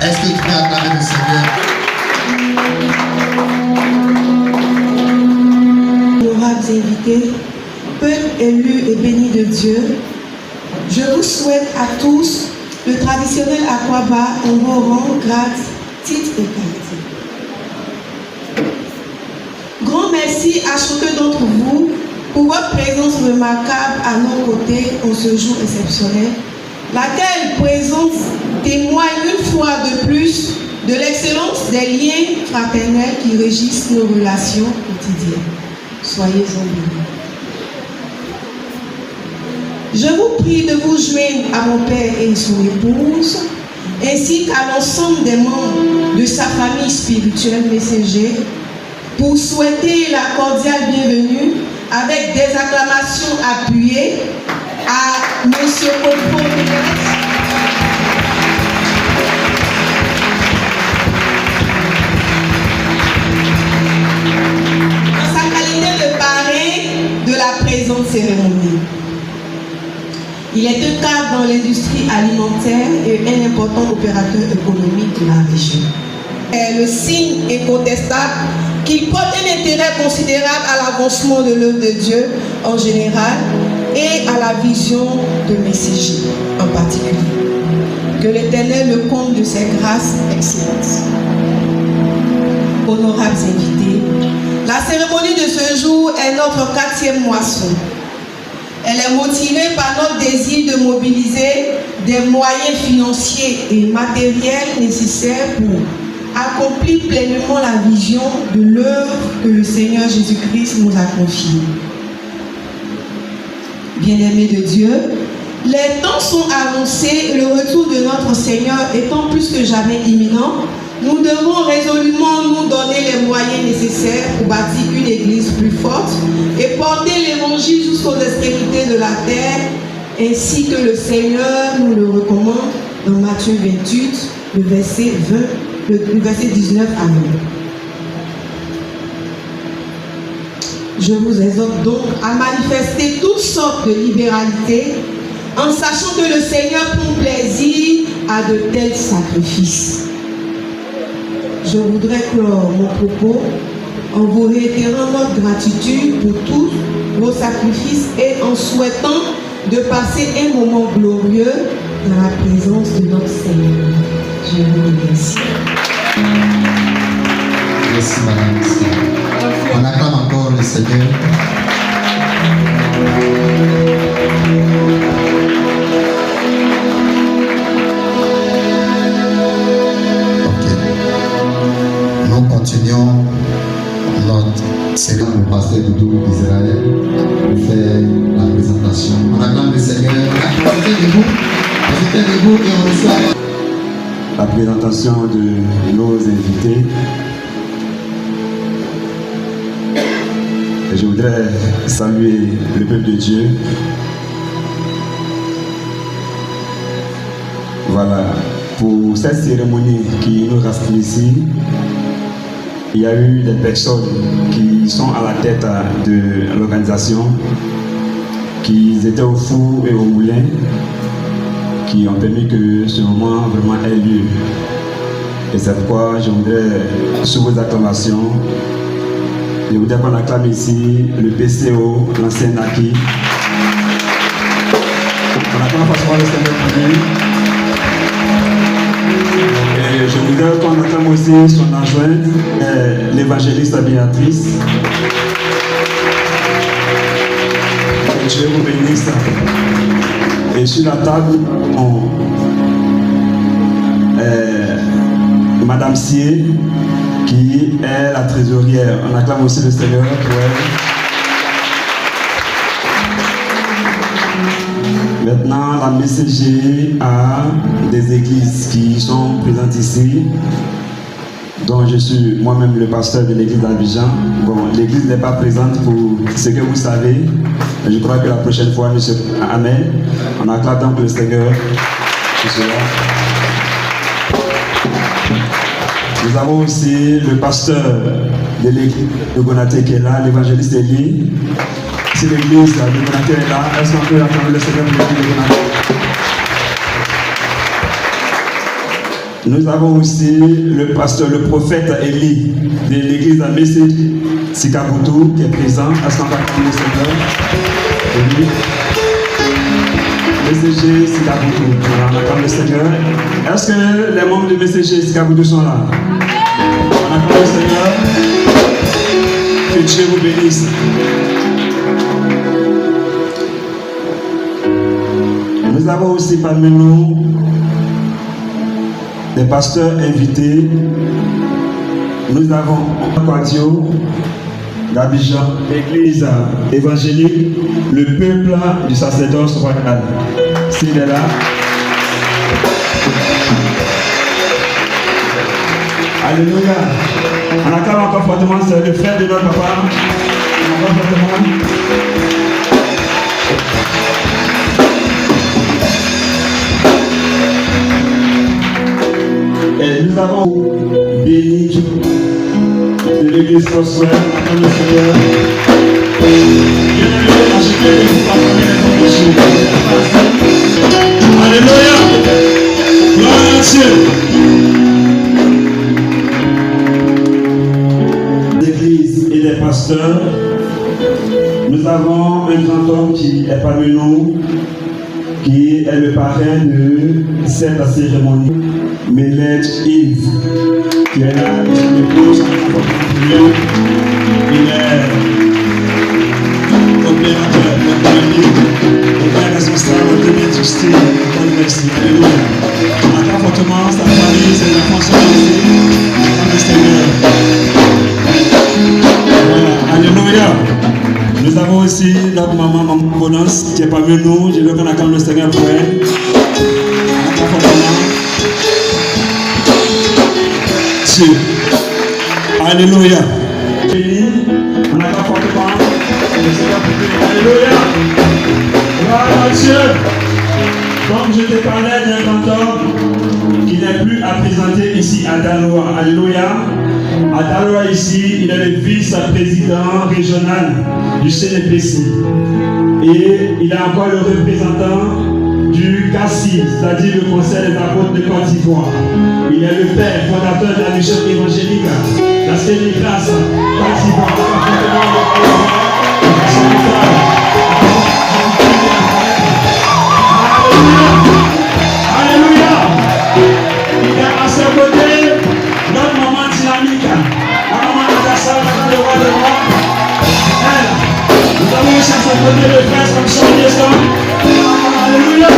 Est-ce que tu peux acclamer le Seigneur? Honorables invités, peuple élu et béni de Dieu, je vous souhaite à tous le traditionnel Akwaba en vos rangs, grades, titres et qualités. Grand merci à chacun d'entre vous pour votre présence remarquable à nos côtés en ce jour exceptionnel, laquelle présence témoigne une fois de plus de l'excellence des liens fraternels qui régissent nos relations quotidiennes. Soyez-en bénis. Je vous prie de vous joindre à mon père et son épouse, ainsi qu'à l'ensemble des membres de sa famille spirituelle messager, pour souhaiter la cordiale bienvenue avec des acclamations appuyées à M. Kodfo. Dans sa qualité de parrain de la présente cérémonie. Il est un cadre dans l'industrie alimentaire et un important opérateur économique de la région. C'est le signe incontestable qu'il porte un intérêt considérable à l'avancement de l'œuvre de Dieu en général et à la vision de Messager en particulier. Que l'Éternel le comble de ses grâces excellentes. Honorables invités, la cérémonie de ce jour est notre 4e moisson. Elle est motivée par notre désir de mobiliser des moyens financiers et matériels nécessaires pour accomplir pleinement la vision de l'œuvre que le Seigneur Jésus-Christ nous a confiée. Bien-aimés de Dieu, les temps sont avancés et le retour de notre Seigneur étant plus que jamais imminent, nous devons résolument nous donner les moyens nécessaires pour bâtir une église plus forte et porter l'évangile jusqu'aux extrémités de la terre, ainsi que le Seigneur nous le recommande dans Matthieu 28, le verset 19 à 20. Je vous exhorte donc à manifester toutes sortes de libéralité en sachant que le Seigneur prend plaisir à de tels sacrifices. Je voudrais clore mon propos en vous réitérant notre gratitude pour tous vos sacrifices et en souhaitant de passer un moment glorieux dans la présence de notre Seigneur. Je vous remercie. Merci, Madame. On acclame encore le Seigneur. Ok. Nous continuons notre série du pasteur Doudou d'Israël pour faire la présentation. On acclame le Seigneur. Restez debout et on reçoit la présentation de nos invités. Et je voudrais saluer le peuple de Dieu. Voilà, pour cette cérémonie qui nous rassemble ici, il y a eu des personnes qui sont à la tête de l'organisation, qui étaient au four et au moulin, qui ont permis que ce moment vraiment ait lieu. Et c'est pourquoi je voudrais, sous vos acclamations, je voudrais qu'on acclame ici le PCO, l'ancien Naki. On acclame forcément le Seigneur pour lui. Et je voudrais qu'on acclame aussi son adjointe, l'évangéliste Béatrice. Que Dieu vous bénisse. Et sur la table, Madame Sier, qui est la trésorière. On acclame aussi le Seigneur pour elle. Maintenant, la messager a des églises qui sont présentes ici, dont je suis moi-même le pasteur de l'église d'Abidjan. Bon, l'église n'est pas présente pour ce que vous savez. Je crois que la prochaine fois, monsieur Amen. On acclame donc le Seigneur pour cela. Nous avons aussi le pasteur de l'église de Gonaté qui est là, l'évangéliste Elie. Si l'église de Gonaté est là, est-ce qu'on peut acclamer le Seigneur pour l'église de Gonaté? Nous avons aussi le pasteur, le prophète Élie de l'église AMC Sikabutu qui est présent. Est-ce qu'on va acclamer le Seigneur? Élie. MCG Sikabutu. Voilà, on acclame le Seigneur. Est-ce que les membres de MCG Sikabutu sont là? On acclame le Seigneur. Que Dieu vous bénisse. Nous avons aussi parmi nous des pasteurs invités. Nous avons Quadio d'Abidjan, l'église évangélique, le peuple du sacerdoce royal. S'il est là. Alléluia. On acclame encore fortement, c'est le frère de notre papa. Encore fortement. Et nous avons béni de l'église Crosswell, à le Seigneur. Bien-aimé, achetez de vous pardonner les péchés. Alléluia. Gloire à Dieu. L'église et les pasteurs, nous avons un grand homme qui est parmi nous, qui est le parrain de cette cérémonie. Mélède Yves, qui est là, il dépose il est opérateur économique, il est responsable de l'industrie de l'université. On attend fortement sa famille, ses enfants sont ici, dans le Seigneur. Voilà, alléluia. Nous avons aussi notre maman Bonance qui est parmi nous. Je veux qu'on acclame le Seigneur pour elle. On attend fortement. Dieu. Alléluia. On n'a pas fortement. Alléluia. Gloire à Dieu. Donc je te parlais d'un grand homme qui n'est plus à présenter ici à Daloa. Alléluia. À Daloa ici, il est le vice-président régional du CNPC. Et il est encore le représentant du CACI, c'est-à-dire le Conseil des apôtres de Côte d'Ivoire. Il est le père fondateur de la mission évangélique, la Sénégrâce, Côte d'Ivoire. Alléluia. Il y a à ses côtés notre maman dynamique, la maman Adassa, la roi de roi. Nous avons aussi à ses côtés le frère Samson Yesson. Alléluia.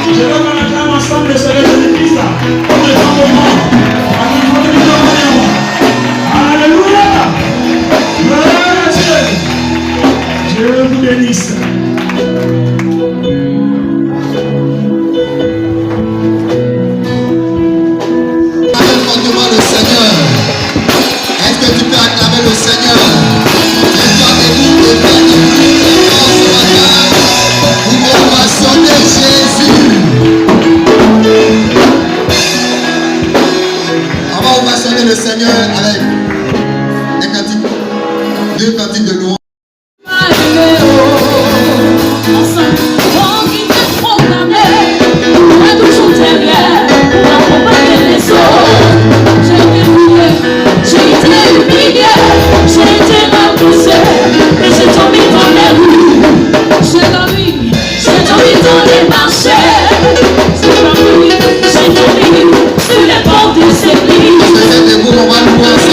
Je veux qu'on acclame ensemble le Seigneur Jésus-Christ. Comme le temps de mort. Alléluia. Gloire à Dieu. Dieu vous bénisse. Acclame fortement le Seigneur. Est-ce que tu peux acclamer le Seigneur? Tiens-toi debout et fais du bruit très fort ce matin. Nous devons sonner Jésus. On va ovationner le Seigneur avec des cantiques, 2 cantiques de louange. On va louer ensemble.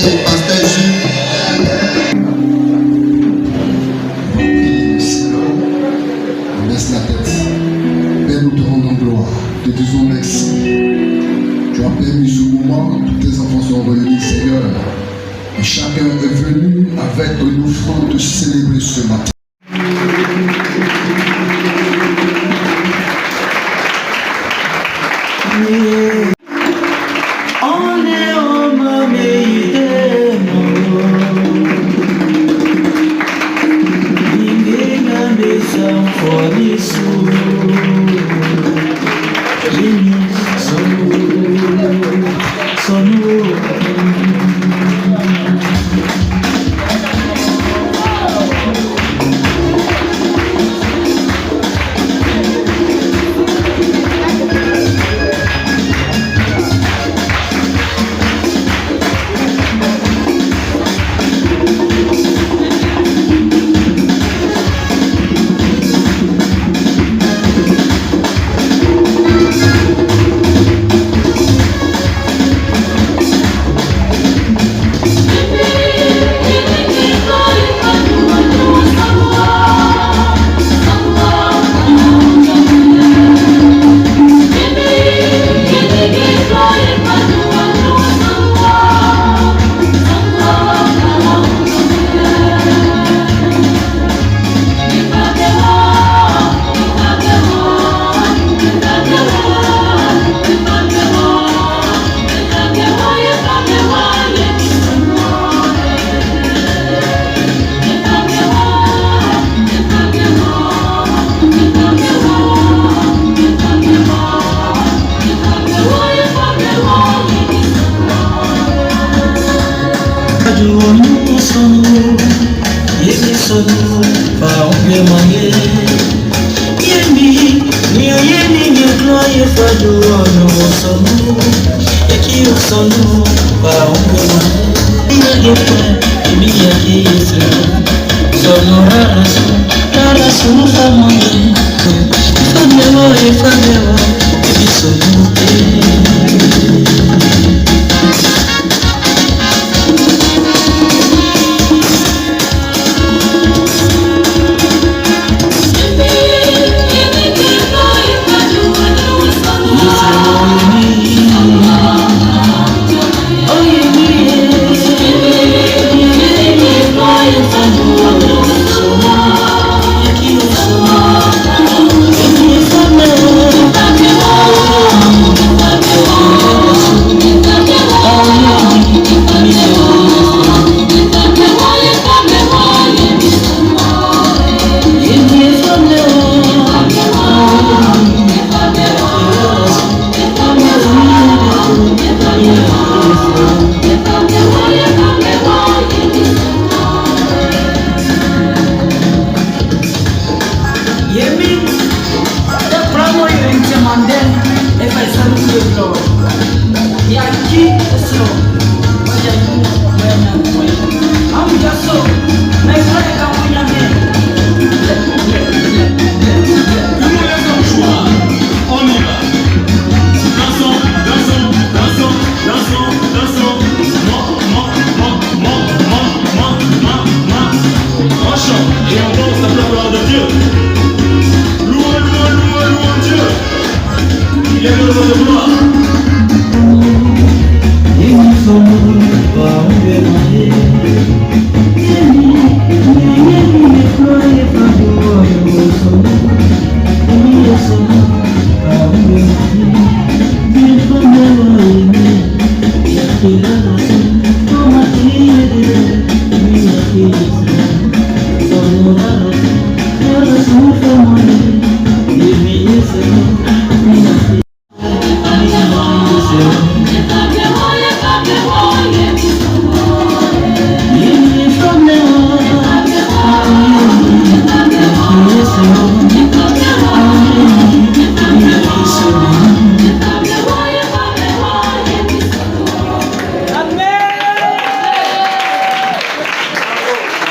Pasteur Jules. On baisse la tête. Père, nous te rendons gloire. Te disons merci. Tu as permis ce moment, tous tes enfants sont réunis, Seigneur. Et chacun est venu avec une offrande de célébrer ce matin.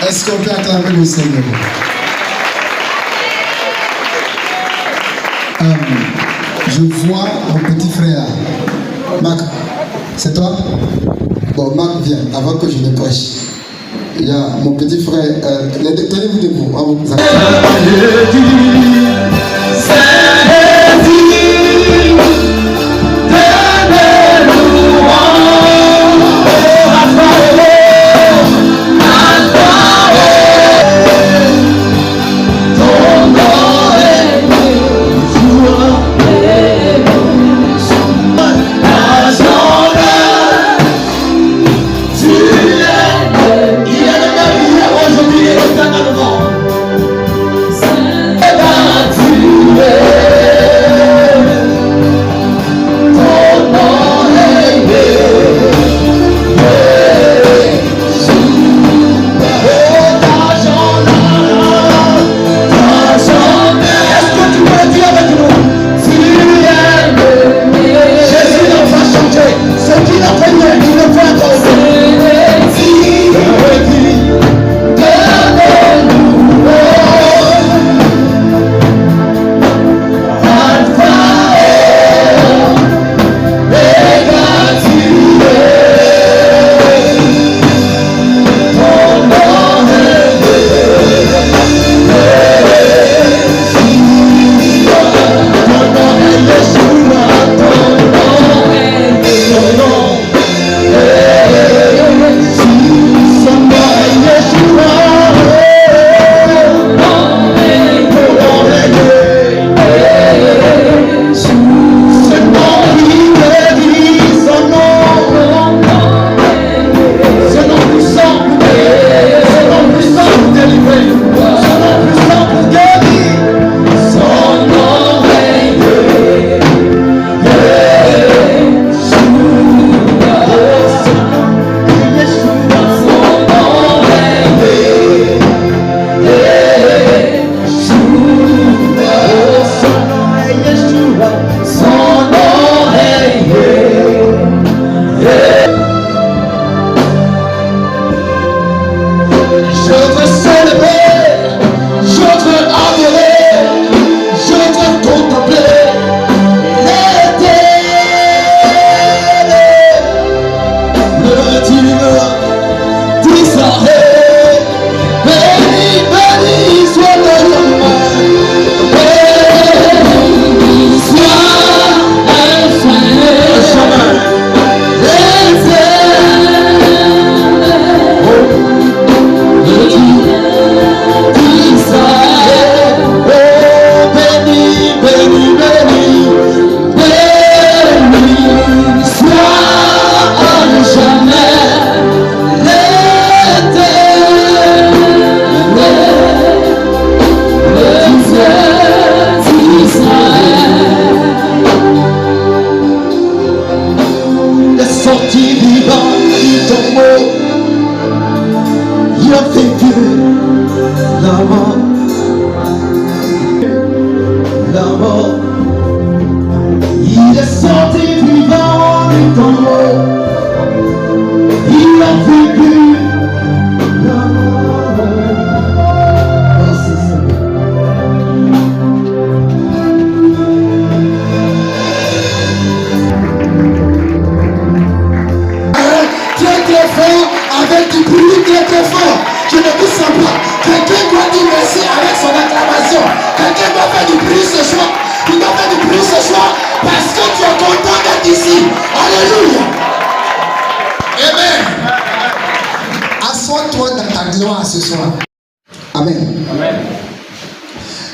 Est-ce qu'on peut acclamer le Seigneur? Je vois mon petit frère. Marc, c'est toi? Bon, Marc, viens, avant que je ne prêche. Il y a mon petit frère. Tenez-vous debout.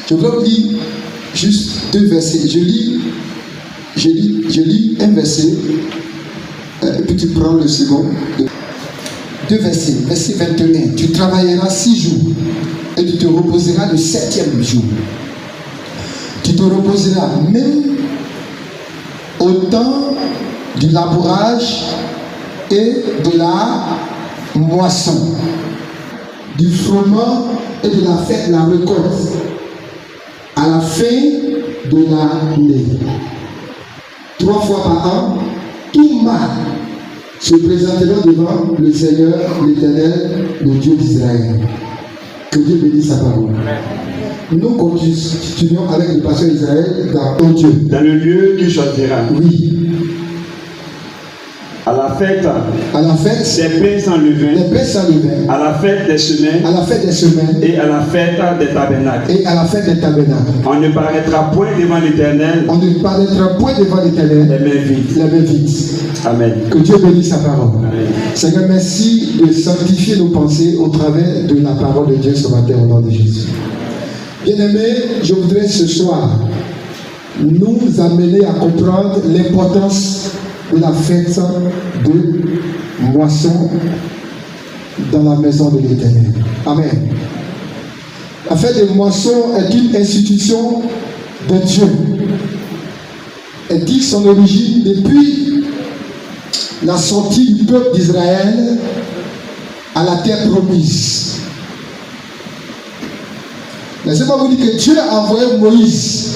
Je voudrais vous lire juste 2 versets. Je lis un verset, puis tu prends le second. 2 versets. Verset 21. Tu travailleras 6 jours et tu te reposeras le 7e jour. Tu te reposeras même au temps du labourage et de la moisson, du froment et de la fête, la récolte, à la fin de l'année. 3 fois par an, tout mâle se présentera devant le Seigneur, l'Éternel, le Dieu d'Israël. Que Dieu bénisse sa parole. Nous continuons avec le pasteur Israël dans ton Dieu. Dans le lieu qu'il choisira. Oui. À la fête des pains sans levain, à la fête des semaines, et à la fête des tabernacles. On ne paraîtra point devant l'Éternel, les mains vides. Amen. Que Dieu bénisse sa parole. Amen. Seigneur, merci de sanctifier nos pensées au travers de la parole de Dieu ce matin au nom de Jésus. Bien-aimés, je voudrais ce soir nous amener à comprendre l'importance de la fête de moisson dans la maison de l'Éternel. Amen. La fête de moisson est une institution de Dieu. Elle tire son origine depuis la sortie du peuple d'Israël à la terre promise. Laissez-moi vous dire que Dieu a envoyé Moïse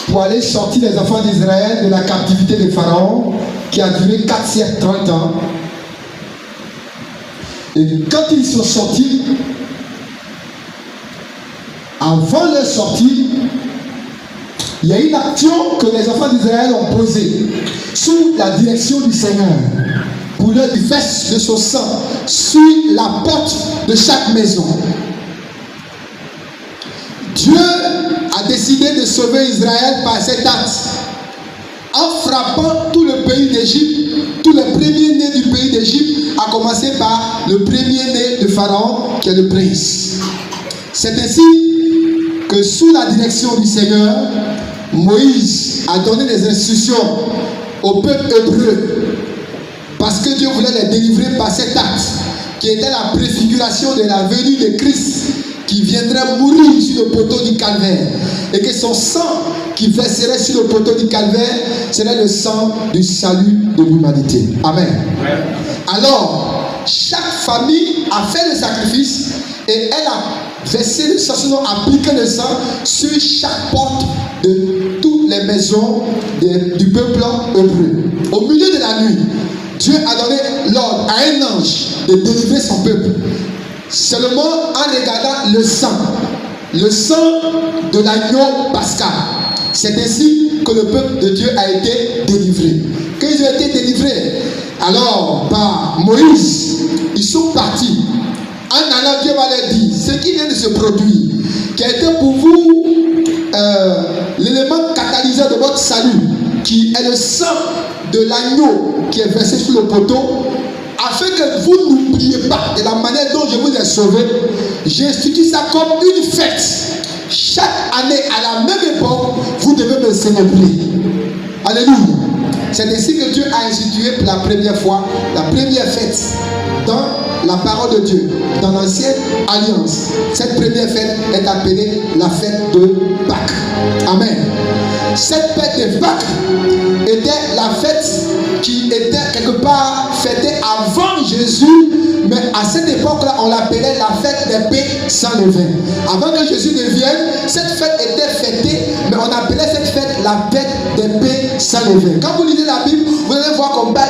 pour aller sortir les enfants d'Israël de la captivité de Pharaon qui a duré 4 siècles, 30 ans. Et quand ils sont sortis, avant leur sortie, il y a une action que les enfants d'Israël ont posée sous la direction du Seigneur pour leur verser de son sang sur la porte de chaque maison. Dieu a décidé de sauver Israël par cet acte en frappant tout le pays d'Égypte, tous les premiers-nés du pays d'Égypte, à commencer par le premier-né de Pharaon qui est le prince. C'est ainsi que sous la direction du Seigneur, Moïse a donné des instructions au peuple hébreu parce que Dieu voulait les délivrer par cet acte qui était la préfiguration de la venue de Christ qui viendrait mourir sur le poteau du calvaire et que son sang qui verserait sur le poteau du calvaire serait le sang du salut de l'humanité. Amen. Alors, chaque famille a fait le sacrifice et elle a versé le sang, sinon appliqué le sang sur chaque porte de toutes les maisons du peuple hébreu. Au milieu de la nuit, Dieu a donné l'ordre à un ange de délivrer son peuple. Seulement en regardant le sang de l'agneau pascal. C'est ainsi que le peuple de Dieu a été délivré. Quand ils ont été délivrés, alors par Moïse, ils sont partis. En allant, Dieu va leur dire ce qui vient de se produire, qui a été pour vous l'élément catalyseur de votre salut, qui est le sang de l'agneau qui est versé sur le poteau, afin que vous n'oubliez pas de la manière dont je vous ai sauvé. J'institue ça comme une fête. Chaque année, à la même époque, vous devez me célébrer. Alléluia. C'est ainsi que Dieu a institué pour la première fois, la première fête dans la parole de Dieu, dans l'ancienne alliance. Cette première fête est appelée la fête de Pâques. Amen. Cette fête de Pâques était la fête qui était quelque part fêtée avant Jésus, mais à cette époque-là, on l'appelait la fête des pains sans levain. Avant que Jésus ne vienne, cette fête était fêtée, mais on appelait cette fête la fête des pains sans levain. Quand vous lisez la Bible, vous allez voir qu'on parle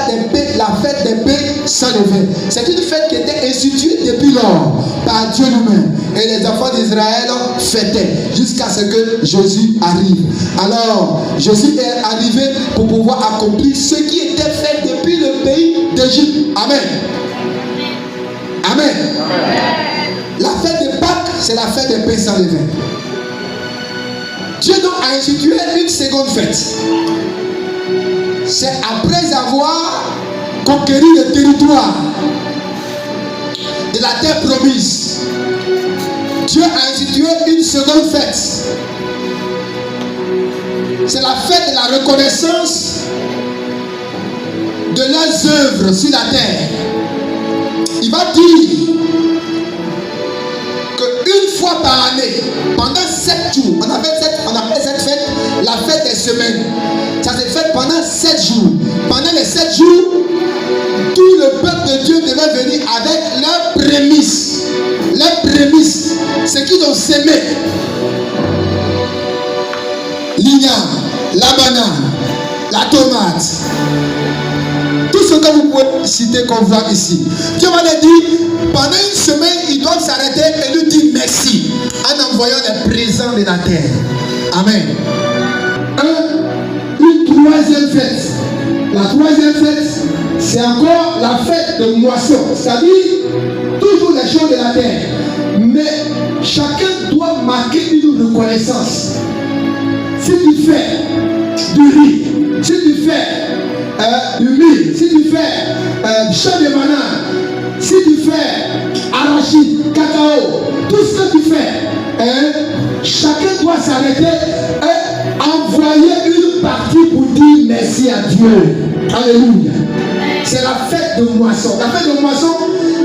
la fête des pains sans levain. C'est une fête qui était instituée depuis lors par Dieu lui-même. Et les enfants d'Israël fêtaient jusqu'à ce que Jésus arrive. Alors, Jésus est arrivé pour pouvoir accomplir ce qui était fait depuis le pays d'Égypte. Amen. Amen. La fête de Pâques, c'est la fête des pains sans levain. Dieu donc a institué une seconde fête. C'est après avoir conquéri le territoire de la terre promise. Dieu a institué une seconde fête. C'est la fête de la reconnaissance de leurs œuvres sur la terre. Il va dire qu'une fois par année, pendant 7 jours, on appelle cette fête la fête des semaines. Ça s'est fait pendant 7 jours. Pendant les 7 jours, tout le peuple de Dieu devait venir avec leurs prémices. Les prémices, ce qu'ils ont sémé. L'igname, la banane, la tomate. Tout ce que vous pouvez citer qu'on voit ici. Dieu va leur dire, pendant une semaine, ils doivent s'arrêter et lui dire merci en envoyant les présents de la terre. Amen. Une troisième fête. La troisième fête c'est encore la fête de moisson, c'est-à-dire toujours les choses de la terre. Mais chacun doit marquer une reconnaissance. Si tu fais du riz, si tu fais du mil, si tu fais champ de banane, si tu fais arachide, cacao, tout ce que tu fais, chacun doit s'arrêter et envoyer une partie pour dire merci à Dieu. Alléluia. C'est la fête de moisson. La fête de moisson,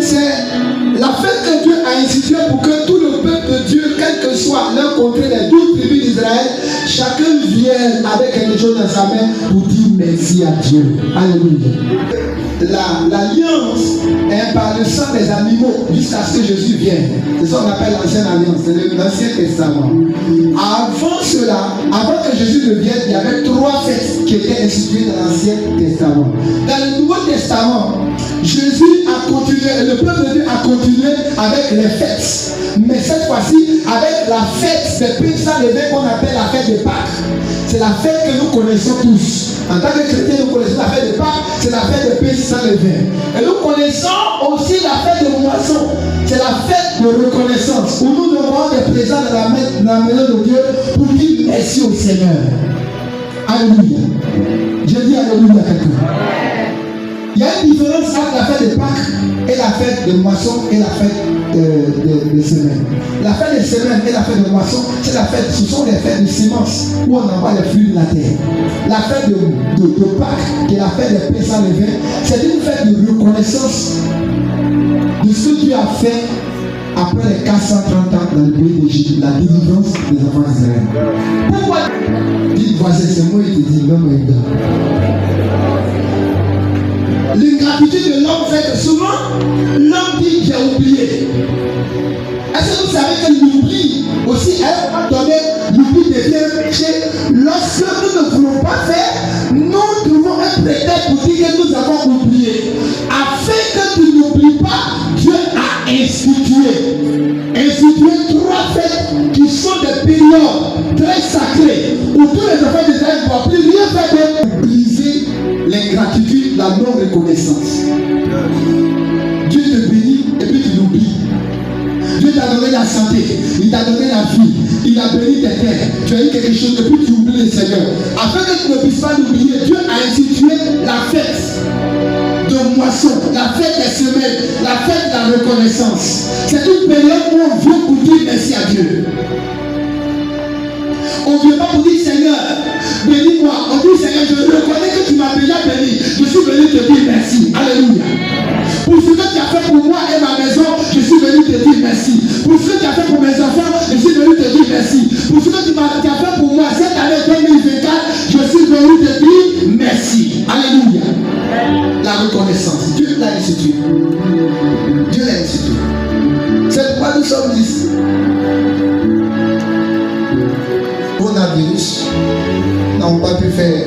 c'est la fête que Dieu a instituée pour que tout le peuple de Dieu, quel que soit leur contrée, les 12 tribus d'Israël, chacun vienne avec quelque chose dans sa main pour dire merci à Dieu. Alléluia. L'alliance est par le sang des animaux jusqu'à ce que Jésus vienne. C'est ça qu'on appelle l'ancienne alliance, c'est l'Ancien Testament. Avant cela, avant que Jésus ne vienne, il y avait 3 fêtes qui étaient instituées dans l'Ancien Testament. Dans le Nouveau Testament, Jésus a continué, le peuple de Dieu a continué avec les fêtes. Mais cette fois-ci, avec la fête des pains sans levain qu'on appelle la fête de Pâques. C'est la fête que nous connaissons tous. En tant que chrétiens, nous connaissons la fête de Pâques, c'est la fête de pains sans levain. Et nous connaissons aussi la fête de moisson. C'est la fête de reconnaissance où nous devons être présents dans la maison de Dieu pour dire merci au Seigneur. Alléluia. Je dis alléluia à quelqu'un. Il y a une différence entre la fête de Pâques et la fête de moisson et la fête de semaine. La fête de semaine et la fête de moisson, c'est la fête, ce sont les fêtes de semences où on envoie les fruits de la terre. La fête de Pâques, qui est la fête des pains sans levain, c'est une fête de reconnaissance de ce que Dieu a fait après les 430 ans dans le pays d'Égypte, la délivrance des enfants d'Israël. Pourquoi? Dites voisin, c'est moi qui te dis, l'homme est dedans. L'ingratitude de l'homme fait que souvent, l'homme dit j'ai oublié. Est-ce que vous savez que l'oubli aussi, à un moment donné, l'oubli devient péché? Lorsque nous ne voulons pas faire, nous trouvons un prétexte pour dire que nous avons oublié. Afin que tu n'oublies pas, Dieu a institué 3 fêtes qui sont des périodes très sacrées où tous les enfants d'Israël ne doivent plus rien faire de briser l'ingratitude, la non-reconnaissance. Dieu te bénit et puis tu l'oublies. Dieu t'a donné la santé, il t'a donné la vie, il a béni tes terres, tu as eu quelque chose et puis tu oublies le Seigneur. Afin que tu ne puisses pas l'oublier, Dieu a institué la fête de moisson, la fête des semaines, la fête de la reconnaissance. C'est une période où on vient pour dire merci à Dieu. On ne vient pas pour dire Seigneur, bénis-moi. On dit Seigneur, je reconnais que tu m'as déjà béni. Je suis venu te dire merci. Alléluia. Pour ce que tu as fait pour moi et ma maison, je suis venu te dire merci. Pour ce que tu as fait pour mes enfants, je suis venu te dire merci. Pour ce que tu as fait pour moi cette année 2024, je suis venu te dire merci. Alléluia. La reconnaissance. Dieu l'a institué. Dieu l'a institué. C'est pourquoi nous sommes ici. Coronavirus n'ont pas pu faire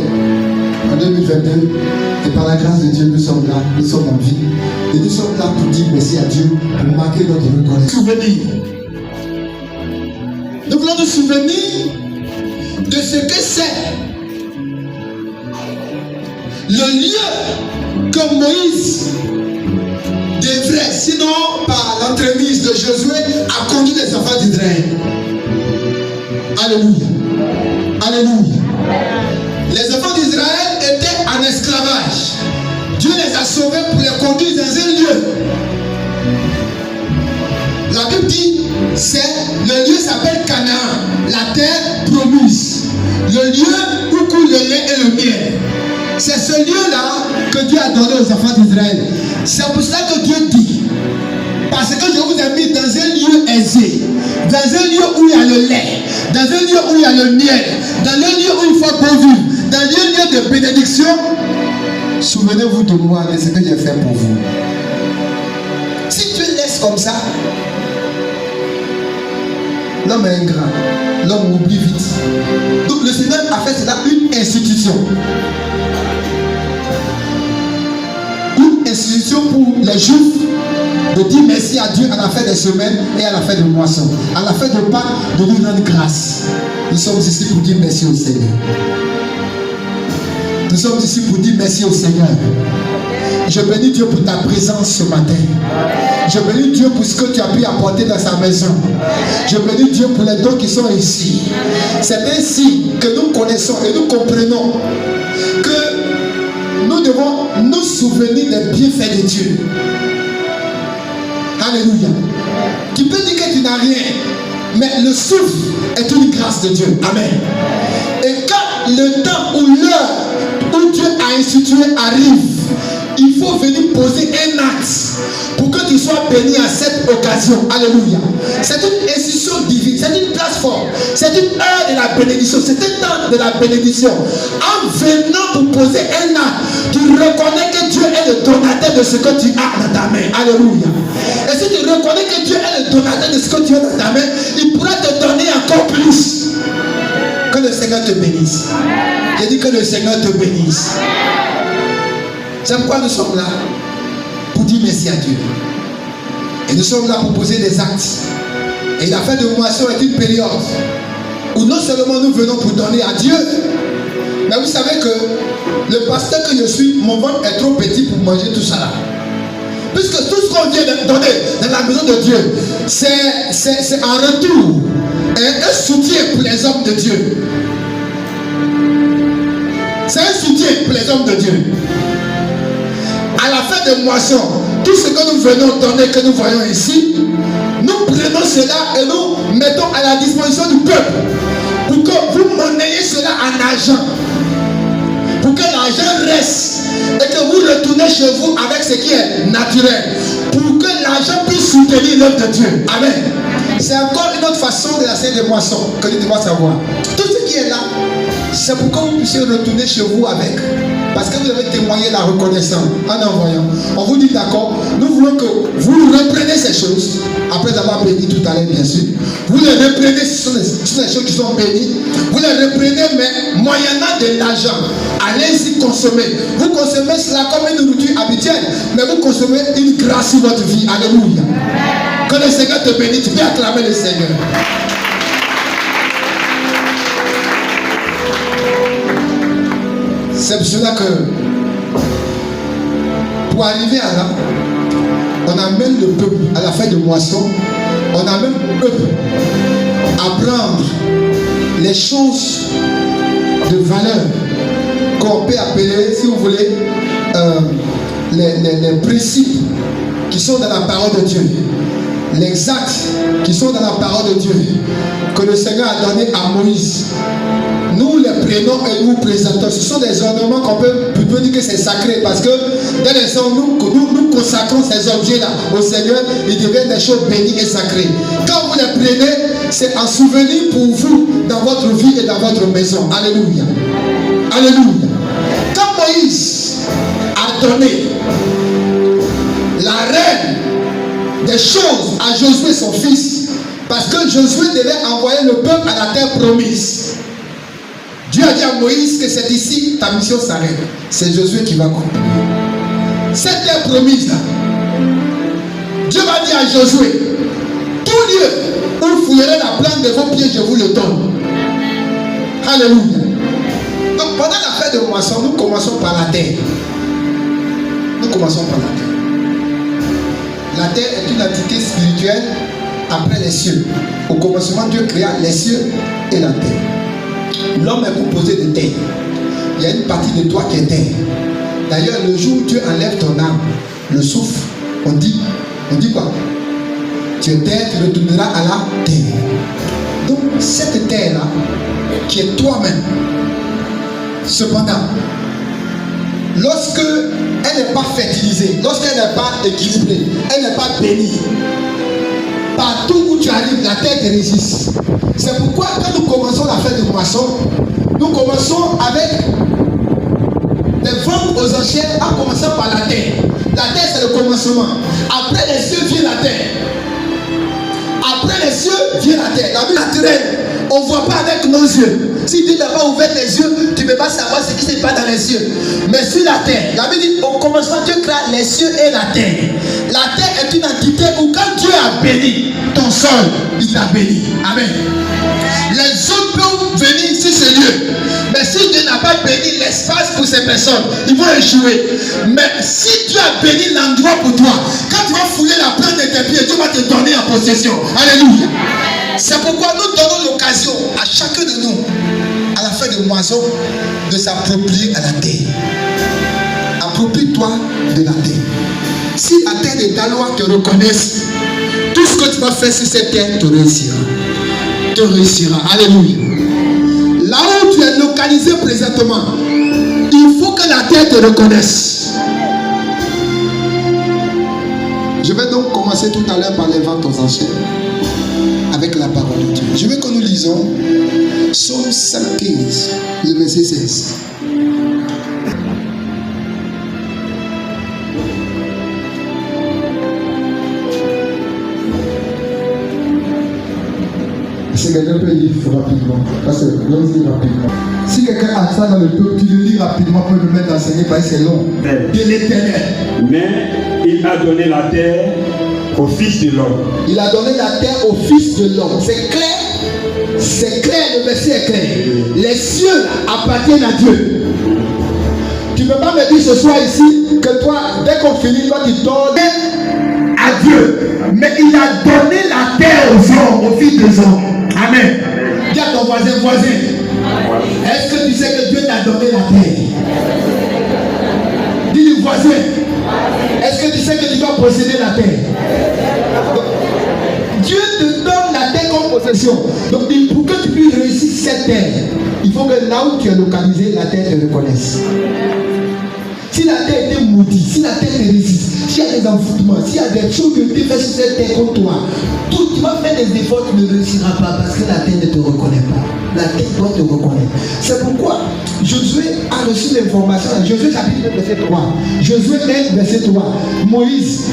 en 2022 et par la grâce de Dieu nous sommes là, nous sommes en vie et nous sommes là pour dire merci à Dieu, pour marquer notre reconnaissance. Souvenir. Nous voulons nous souvenir de ce que c'est le lieu que Moïse devrait, sinon par l'entremise de Josué, a conduit les enfants d'Israël. Alléluia. Alléluia. Les enfants d'Israël étaient en esclavage. Dieu les a sauvés pour les conduire dans un lieu. La Bible dit, le lieu s'appelle Canaan, la terre promise. Le lieu où coule le lait et le miel. C'est ce lieu-là que Dieu a donné aux enfants d'Israël. C'est pour cela que Dieu dit, parce que je vous ai mis dans un lieu aisé, dans un lieu où il y a le lait, dans un lieu où il y a le miel, dans un lieu où il faut bon vivre, dans un lieu de bénédiction. Souvenez-vous de moi, de ce que j'ai fait pour vous. Si tu laisses comme ça, l'homme est ingrat, l'homme oublie vite. Donc le Seigneur a fait cela une institution. Une institution pour les Juifs de dire merci à Dieu à la fin des semaines et à la fin de moisson. À la fin de Pâques, de nous rendre grâce. Nous sommes ici pour dire merci au Seigneur. Nous sommes ici pour dire merci au Seigneur. Je bénis Dieu pour ta présence ce matin. Je bénis Dieu pour ce que tu as pu apporter dans sa maison. Je bénis Dieu pour les dons qui sont ici. C'est ainsi que nous connaissons et nous comprenons que nous devons nous souvenir des bienfaits de Dieu. Alléluia. Tu peux dire que tu n'as rien, mais le souffle est une grâce de Dieu. Amen. Et quand le temps ou l'heure où Dieu a institué arrive, il faut venir poser un acte pour que tu sois béni à cette occasion. Alléluia. C'est une institution divine, c'est une plateforme, c'est une heure de la bénédiction, c'est un temps de la bénédiction. En venant pour poser un acte, tu reconnais que Dieu est le donateur de ce que tu as dans ta main. Alléluia. Et si tu reconnais que Dieu est le donateur de ce que tu as dans ta main, il pourra te donner encore plus. Que le Seigneur te bénisse. J'ai dit que le Seigneur te bénisse. C'est pourquoi nous sommes là, pour dire merci à Dieu. Et nous sommes là pour poser des actes. Et la fin de moisson est une période où non seulement nous venons pour donner à Dieu, mais vous savez que le pasteur que je suis, mon ventre est trop petit pour manger tout ça là. Puisque tout ce qu'on vient de donner dans la maison de Dieu, c'est en retour un soutien pour les hommes de Dieu. C'est un soutien pour les hommes de Dieu. À la fin de moisson, tout ce que nous venons donner, que nous voyons ici, nous prenons cela et nous mettons à la disposition du peuple pour que vous monnayez cela en argent, pour que l'argent reste et que vous retournez chez vous avec ce qui est naturel, pour que l'argent puisse soutenir l'œuvre de Dieu. Amen. C'est encore une autre façon de la scène de moisson que nous devons savoir. Tout ce qui est là, c'est pour que vous puissiez retourner chez vous avec. Parce que vous avez témoigné la reconnaissance en envoyant. On vous dit d'accord, nous voulons que vous reprenez ces choses, après avoir béni tout à l'heure bien sûr. Vous les reprenez, ce sont les choses qui sont bénies. Vous les reprenez, mais moyennant de l'argent. Allez-y consommer. Vous consommez cela comme une nourriture habituelle, mais vous consommez une grâce sur votre vie. Alléluia. Que le Seigneur te bénisse, tu peux acclamer le Seigneur. C'est pour cela que pour arriver à là, on amène le peuple à la fin de moisson, on amène le peuple à prendre les choses de valeur qu'on peut appeler, si vous voulez, les principes qui sont dans la parole de Dieu, les actes qui sont dans la parole de Dieu, que le Seigneur a donné à Moïse. Nous les prenons et nous présentons. Ce sont des ornements qu'on peut dire que c'est sacré parce que dès l'instant où nous consacrons ces objets-là au Seigneur, ils deviennent des choses bénies et sacrées. Quand vous les prenez, c'est un souvenir pour vous dans votre vie et dans votre maison. Alléluia. Alléluia. Quand Moïse a donné la reine des choses à Josué son fils, parce que Josué devait envoyer le peuple à la terre promise. Dieu a dit à Moïse que c'est ici ta mission s'arrête. C'est Josué qui va continuer. Cette terre promise là, Dieu va dire à Josué, tout lieu où vous fouillerez la plante de vos pieds, je vous le donne. Alléluia. Donc pendant la fête de moisson, nous commençons par la terre. Nous commençons par la terre. La terre est une entité spirituelle après les cieux. Au commencement, Dieu créa les cieux et la terre. L'homme est composé de terre. Il y a une partie de toi qui est terre. D'ailleurs, le jour où Dieu enlève ton âme, le souffle, on dit quoi? Tu es terre, tu retourneras à la terre. Donc, cette terre-là, qui est toi-même, cependant, lorsque elle n'est pas fertilisée, lorsqu'elle n'est pas équilibrée, elle n'est pas bénie, partout où tu arrives, la terre te résiste. C'est pourquoi quand nous commençons la fête de moisson, nous commençons avec des ventes aux enchères en commençant par la terre. La terre, c'est le commencement. Après les cieux vient la terre. Après les cieux vient la terre. La vie naturelle, on ne voit pas avec nos yeux. Si Dieu n'a pas ouvert les yeux, tu ne peux pas savoir ce qui se passe dans les cieux. Mais sur la terre, la Bible dit au commencement, Dieu créa les cieux et la terre. La terre est une entité où quand Dieu a béni ton sol, il t'a béni. Amen. Les autres peuvent venir sur ce lieu. Mais si Dieu n'a pas pas béni l'espace pour ces personnes, ils vont échouer. Mais si Dieu a béni l'endroit pour toi, quand tu vas fouler la plante de tes pieds, Dieu va te donner en possession. Alléluia. C'est pourquoi nous donnons l'occasion à chacun de nous, à la fin de moisson, de s'approprier à la terre. Approprie-toi de la terre. Si la terre des Dalois te reconnaissent, tout ce que tu vas faire sur cette terre te réussira. Te réussira. Alléluia. Là où tu es localisé présentement, il faut que la terre te reconnaisse. Je vais donc commencer tout à l'heure par les ventes aux enchères avec la parole de Dieu. Je veux que nous lisons Psaume 115, le verset 16. Si quelqu'un peut lire rapidement, parce que l'on lit rapidement. Si quelqu'un a ça dans le peuple, tu le lis rapidement pour le mettre enseigné parce que c'est long. De l'Éternel. Mais il a donné la terre au Fils de l'homme. Il a donné la terre au Fils de l'homme. C'est clair. C'est clair, le verset est clair. Les cieux appartiennent à Dieu. Tu ne peux pas me dire ce soir ici que toi, dès qu'on finit, toi tu donnes à Dieu. Mais il a donné la terre aux hommes, aux fils des hommes. Amen. Dis à ton voisin, est-ce que tu sais que Dieu t'a donné la terre? Dis du voisin, est-ce que tu sais que tu dois posséder la terre? Dieu te donne la terre comme possession. Donc pour que tu puisses réussir cette terre, il faut que là où tu es localisé, la terre te reconnaisse. Si la terre était maudite, si la terre te résiste, s'il y a des envoûtements, s'il y a des choses que tu fais sur cette terre contre toi, tout, tu vas faire des efforts, tu ne réussiras pas parce que la terre ne te reconnaît pas. La terre doit te reconnaître. C'est pourquoi Josué a reçu l'information. Josué chapitre 1, verset 3. Josué 1, verset 3. Moïse,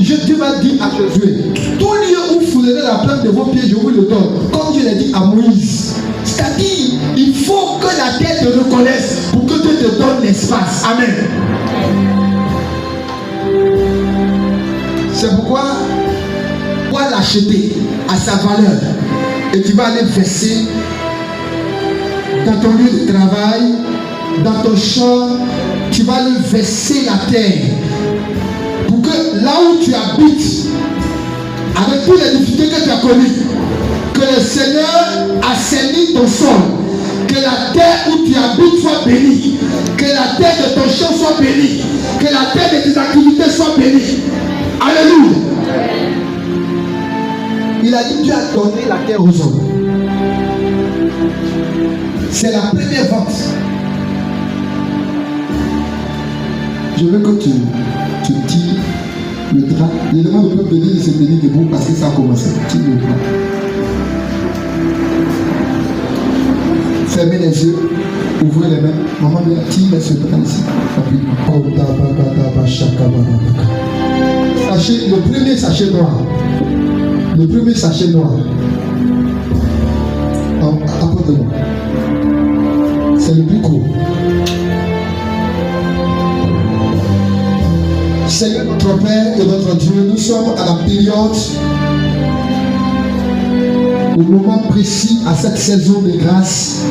Dieu va dire à Josué, tout lieu où vous foulerez la plante de vos pieds, je vous le donne. Comme Dieu l'a dit à Moïse. C'est-à-dire, il faut que la terre te reconnaisse pour que Dieu te donne l'espace. Amen. C'est pourquoi tu dois l'acheter à sa valeur. Et tu vas aller verser dans ton lieu de travail, dans ton champ, tu vas aller verser la terre. Pour que là où tu habites, avec toutes les difficultés que tu as connues, que le Seigneur assainisse ton sol, que la terre où tu habites soit bénie, que la terre de ton champ soit bénie, que la terre de tes activités soit bénie. Alléluia. Il a dit Dieu a donné la terre aux hommes. C'est la première vente. Je veux que tu tires le drap. Je demande au peuple de se tenir debout parce que ça a commencé. Tire le drap. Fermez les yeux. Ouvrez les mains. Maman, tire ce drap ici. Sachet, le premier sachet noir. Le premier sachet noir. Apporte-moi. C'est le plus court. Seigneur notre Père et notre Dieu, nous sommes à la période, au moment précis, à cette saison de grâce.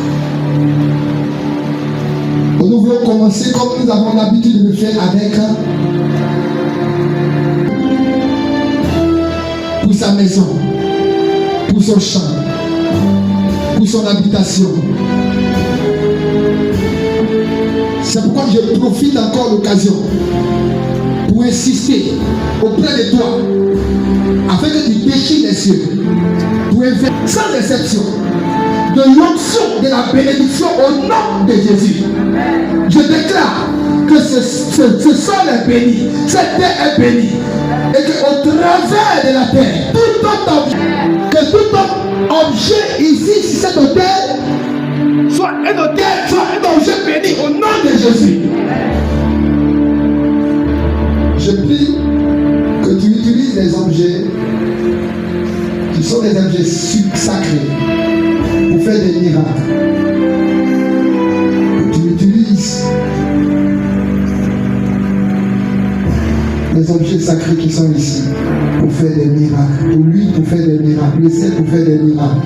Nous voulons commencer comme nous avons l'habitude de le faire avec, pour sa maison, pour son champ, pour son habitation. C'est pourquoi je profite encore de l'occasion pour insister auprès de toi afin que tu déchires les cieux pour investir sans exception de l'onction de la bénédiction au nom de Jésus. Je déclare que ce sol est béni, cette terre est bénie et qu'au travers de la terre, tout autre objet ici sur cette terre soit un objet béni au nom de Jésus. Je prie que tu utilises les objets qui sont des objets sacrés pour faire des miracles. Que tu utilises les objets sacrés qui sont ici pour faire des miracles. Pour lui, pour faire des miracles. Le ciel pour faire des miracles.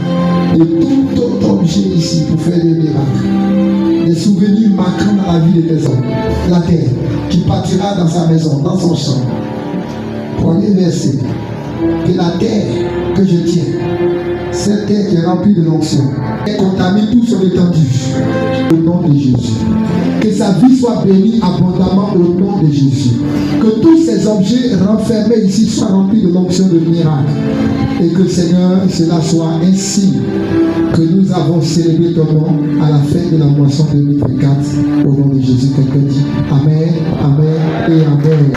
Et tout autre objet ici pour faire des miracles. des souvenirs marquants dans la vie de tes hommes. La terre qui partira dans sa maison, dans son champ. Premier verset. Que la terre que je tiens, cette terre qui est remplie de l'onction, et contamine tout son étendue au nom de Jésus. Que sa vie soit bénie abondamment au nom de Jésus. Que tous ces objets renfermés ici soient remplis de l'onction de miracle. Et que Seigneur, cela soit ainsi que nous avons célébré ton nom à la fin de la moisson 2024 au nom de Jésus. Quelqu'un dit Amen, Amen et Amen.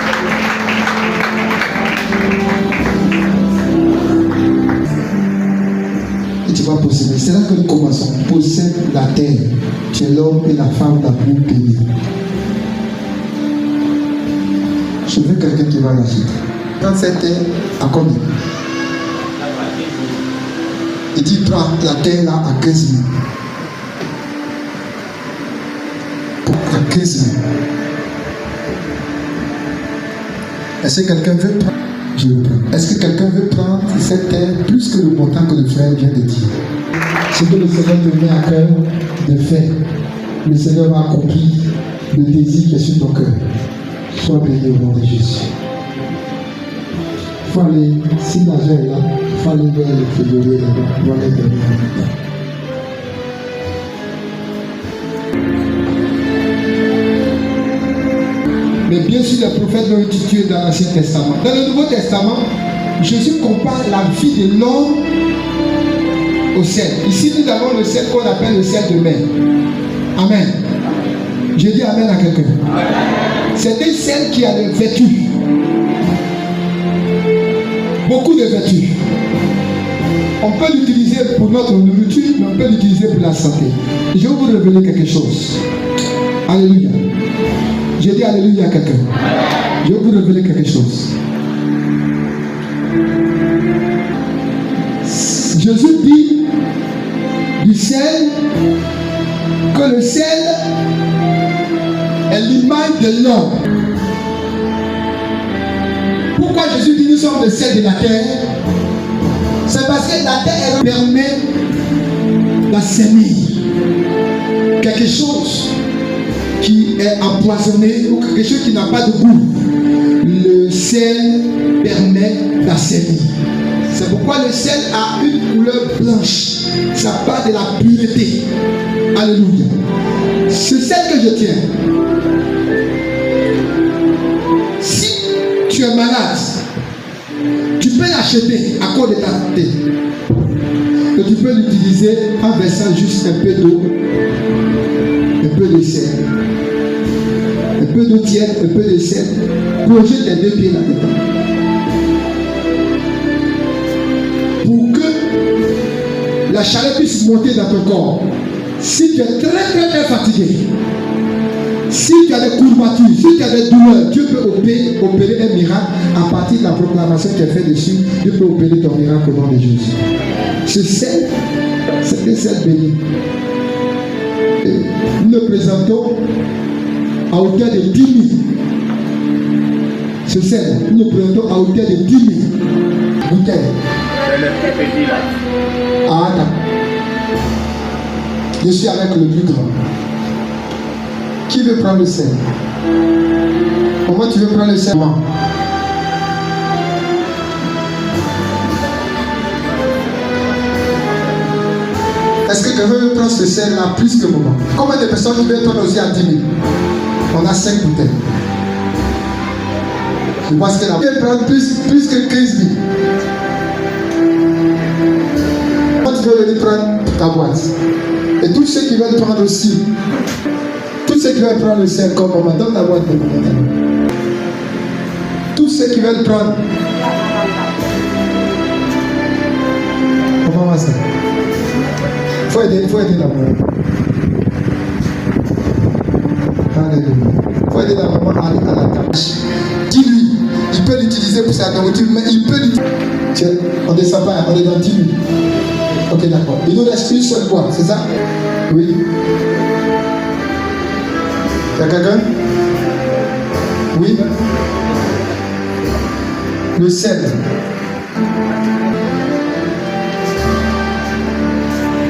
Tu vas posséder. C'est là que nous commençons. Possède la terre. Tu es l'homme et la femme la plus bénie. Je veux quelqu'un qui va l'agiter. Prends cette terre à combien? Il dit prends la terre là à 15 000. À 15 000. Est-ce que quelqu'un veut prendre? Je le prends. Est-ce que quelqu'un veut prendre cette terre plus que le montant que le frère vient de dire? Ce que le Seigneur te met à cœur de faire, le Seigneur va accomplir le désir qui est sur ton cœur. Sois béni au nom de Jésus. Il faut aller, si l'argent est là, il faut aller vers le février là-bas, pour aller donner en même temps. Mais bien sûr, les prophètes l'ont institué dans l'Ancien Testament. Dans le Nouveau Testament, Jésus compare la vie de l'homme au sel. Ici, nous avons le sel qu'on appelle le sel de mer. Amen. Je dis Amen à quelqu'un. C'est un sel qui a des vertus. Beaucoup de vertus. On peut l'utiliser pour notre nourriture, mais on peut l'utiliser pour la santé. Je vais vous révéler quelque chose. Alléluia. Je dis Alléluia à quelqu'un. Je vais vous révéler quelque chose. Jésus dit du sel que le sel est l'image de l'homme. Pourquoi Jésus dit nous sommes le sel de la terre? C'est parce que la terre elle permet d'assainir quelque chose qui est empoisonné ou quelque chose qui n'a pas de goût. Le sel permet d'assainir. C'est pourquoi le sel a une couleur blanche. Ça part de la pureté. Alléluia. Ce sel que je tiens, si tu es malade, tu peux l'acheter à cause de ta santé. Et tu peux l'utiliser en versant juste un peu d'eau, un peu de sel, un peu d'eau tiède, un peu de sel, plonger tes deux pieds là-dedans. Pour que la chaleur puisse monter dans ton corps. Si tu es très fatigué, si tu as des courbatures, si tu as des douleurs, Dieu peut opérer un miracle à partir de la proclamation qui est faite dessus. Dieu peut opérer ton miracle au nom de Jésus. Ce sel, c'est un sel béni. Et nous le présentons à hauteur de 10 000. Ce sel, nous le présentons à hauteur de 10 000 bouteilles. Ah, non. Je suis avec le plus grand. Qui veut prendre le sel? Comment tu veux prendre le sel? Est-ce que quelqu'un veut prendre ce sel-là plus que moi? Combien de personnes veulent prendre aussi à 10 000? On a 5 bouteilles. Je pense que la veut prendre plus que 15 000. Comment tu veux venir prendre ta boîte? Et tous ceux qui veulent prendre aussi, tous ceux qui veulent prendre le sel comme maman, donne la boîte de maman. Tous ceux qui veulent prendre. Comment va ça? Il faut aider la maman. Alléluia. Il faut aider la maman à la tâche. Dis-lui, il peut l'utiliser pour sa nourriture, mais il peut l'utiliser. Tiens, on ne descend pas, on est dans 10 000. Ok, d'accord. Il nous reste une seule boîte, c'est ça? Oui. Il y a quelqu'un? Oui. Le sel.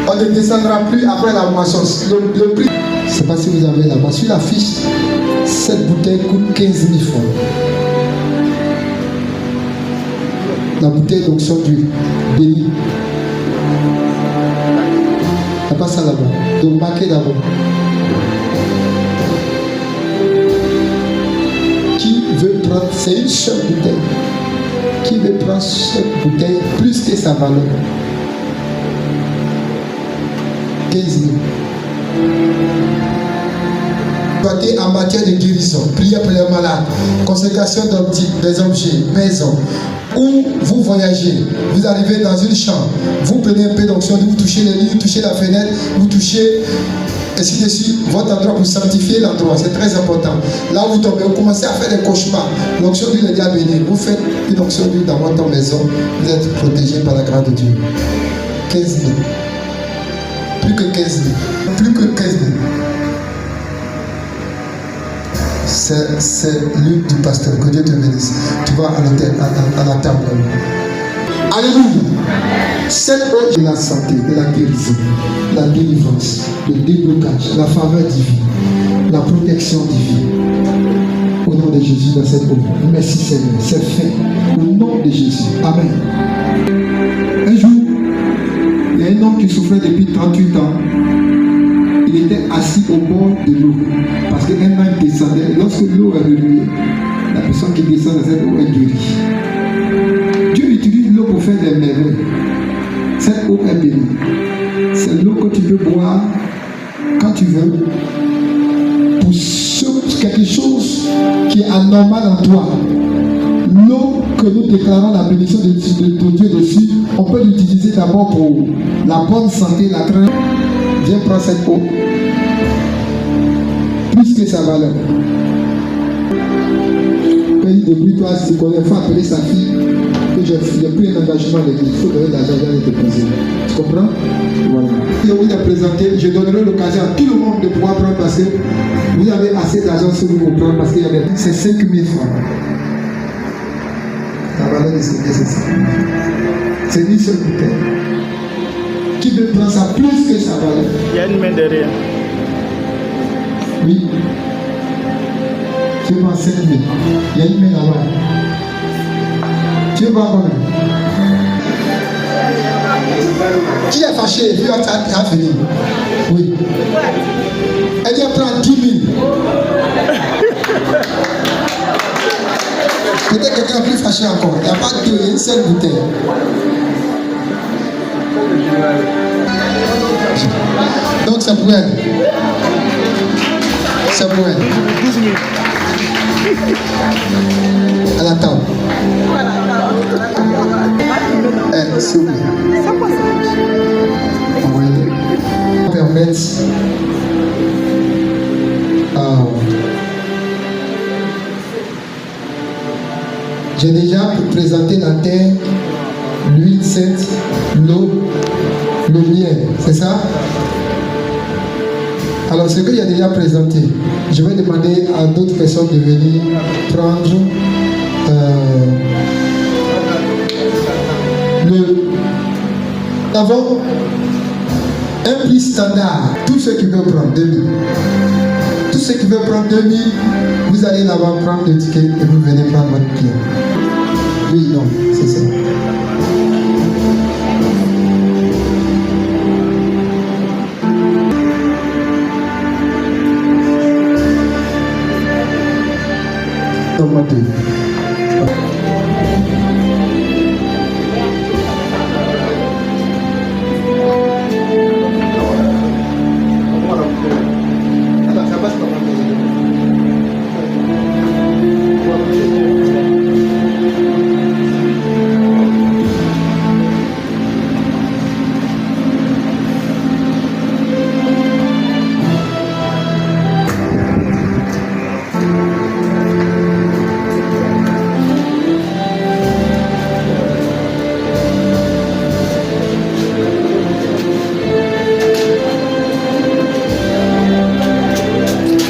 On ne descendra plus après la moisson. Le prix, Je ne sais pas si vous avez là-bas. Sur la fiche, cette bouteille coûte 15 000 francs. La bouteille d'onction d'huile, bénie. Il n'y a pas ça là-bas. Donc marquez d'abord. Qui veut prendre, c'est une seule bouteille. Qui veut prendre cette bouteille plus que sa valeur? 15 000. En matière de guérison, prière pour les malades, consécration des objets, maison. Où vous voyagez, vous arrivez dans une chambre, vous prenez un peu d'onction, vous touchez les lits, vous touchez la fenêtre, vous touchez ainsi de suite, votre endroit pour sanctifier l'endroit, c'est très important. Là où vous tombez, vous commencez à faire des cauchemars. L'onction d'huile est déjà bénie. Vous faites une onction d'huile dans votre maison, vous êtes protégé par la grâce de Dieu. 15 000. Plus que 15 000. Plus que 15 000. C'est l'huile du pasteur. Que Dieu te bénisse. Tu vas à la table. Alléluia. Cette eau de la santé, de la guérison, la délivrance, le déblocage, la faveur divine, la protection divine. Au nom de Jésus dans cette eau. Merci Seigneur. C'est fait. Au nom de Jésus. Amen. Un jour, il y a un homme qui souffrait depuis 38 ans. Il était assis au bord de l'eau parce qu'un homme descendait. Et lorsque l'eau est remuée, la personne qui descend dans cette eau est guérie. Dieu utilise l'eau pour faire des merveilles. Cette eau est bénie. C'est l'eau que tu peux boire quand tu veux pour quelque chose qui est anormal en toi. L'eau que nous déclarons la bénédiction de Dieu dessus, on peut l'utiliser d'abord pour la bonne santé, la crainte. Viens prendre cette eau. Plus que sa valeur. Quand il débrouille-toi, si tu connais, il faut appeler sa fille que j'ai pris un engagement à l'église. Il faut donner l'argent à te poser. Tu comprends? Voilà. Je vous ai présenté, je donnerai l'occasion à tout le monde de pouvoir prendre parce que vous avez assez d'argent sur vous pour prendre parce qu'il y avait. C'est 5 000 francs. La valeur de ce bien, c'est ça. C'est une seule bouteille. Qui veut prendre ça plus que sa valeur? Il y a une main derrière. Oui. Tu vas 5 000. Il y a une main là-bas. Tu vas combien? Qui est fâché? Lui a fini. Oui. Elle dit prendre 10 000. Peut-être quelqu'un plus fâché encore. Il n'y a pas de deux, il y a une seule bouteille. Donc c'est pour elle. C'est pour elle. 12 000. À la table. S'il vous plaît. On va permettre j'ai déjà présenté la terre, l'huile sainte, l'eau, le miel, c'est ça? Alors ce que j'ai déjà présenté, je vais demander à d'autres personnes de venir prendre nous avons un prix standard. Tous ceux qui veulent prendre 2000. Tous ceux qui veulent prendre 2000, vous allez là-bas prendre le ticket et vous venez prendre votre client. Oui, non, c'est ça. Augmentez.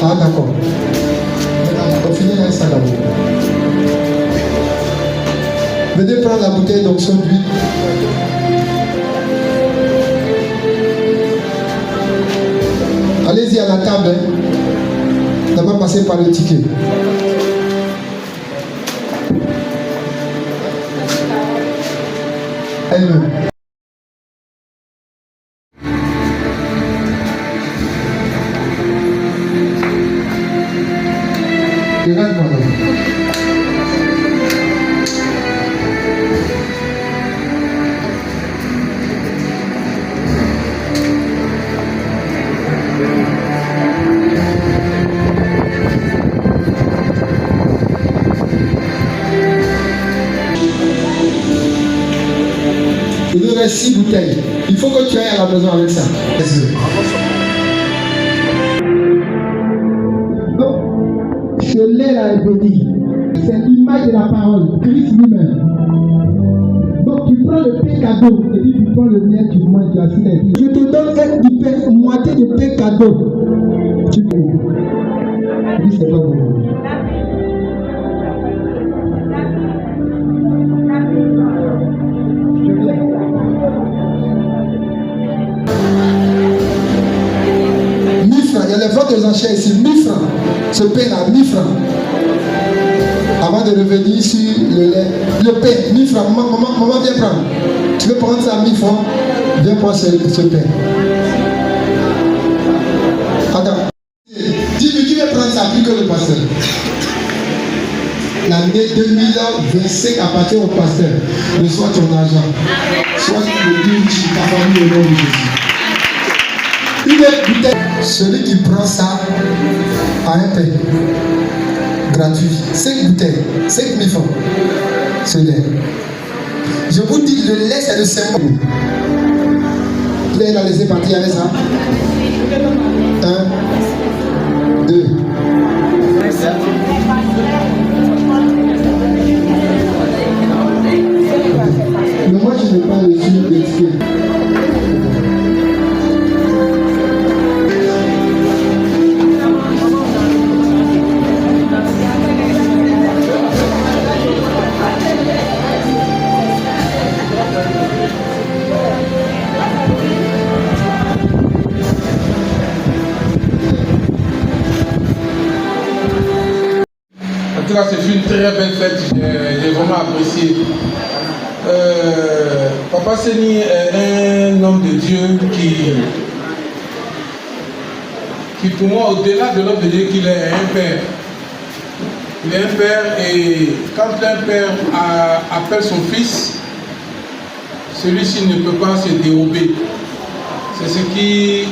Ah d'accord. On finit avec ça d'abord. Venez prendre la bouteille d'onction d'huile. Allez-y. Allez-y à la table. Hein. D'abord, passez par le ticket. Elle-même. Regarde-moi là. Il nous reste 6 bouteilles. Il faut que tu ailles à la maison avec ça. Donc, ce lait là est béni. C'est l'image de la parole, Christ lui-même. Donc, tu prends le pain cadeau et puis tu prends le mien, tu manges, tu as fini. Je te donne du pain, moitié de pain cadeau. Tu peux. Dis, c'est pas bon. Il y a les ventes aux enchères ici, 1000 francs. Ce pain-là, 1000 francs. Avant de revenir sur le lait, le pain, 1000 francs. Maman, viens prendre. Tu veux prendre ça à 1000 francs? Viens prendre ce pain. Attends. Dis-lui, tu veux prendre ça plus que le pasteur. L'année 2025 appartient au pasteur. Reçois ton argent. Sois le Dieu qui t'a famille au nom de Jésus. Une bouteille. Celui qui prend ça a un pain gratuit. 5 bouteilles, 5 000 francs. Ce lait. Je vous dis, le lait, c'est le symbole. Là, il a laissé partir avec ça. 1, 2. Mais moi, je n'ai pas le suivre d'étiquette. En tout cas, c'est une très belle fête, j'ai vraiment apprécié. Papa Séni est un homme de Dieu qui pour moi, au-delà de l'homme de Dieu, qu'il est un père. Il est un père et quand un père appelle son fils, celui-ci ne peut pas se dérober. C'est ce qui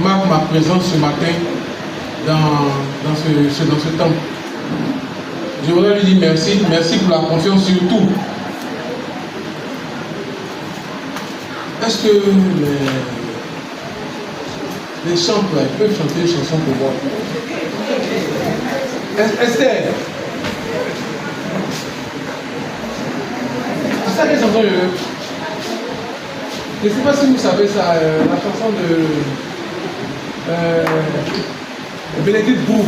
marque ma présence ce matin dans ce temple. Je voudrais lui dire merci, merci pour la confiance surtout. Est-ce que les chanteurs là, ils peuvent chanter une chanson pour moi? Esther, c'est ça quelle chanson je veux? Je ne sais pas si vous savez ça, la chanson de Bénédicte Brou.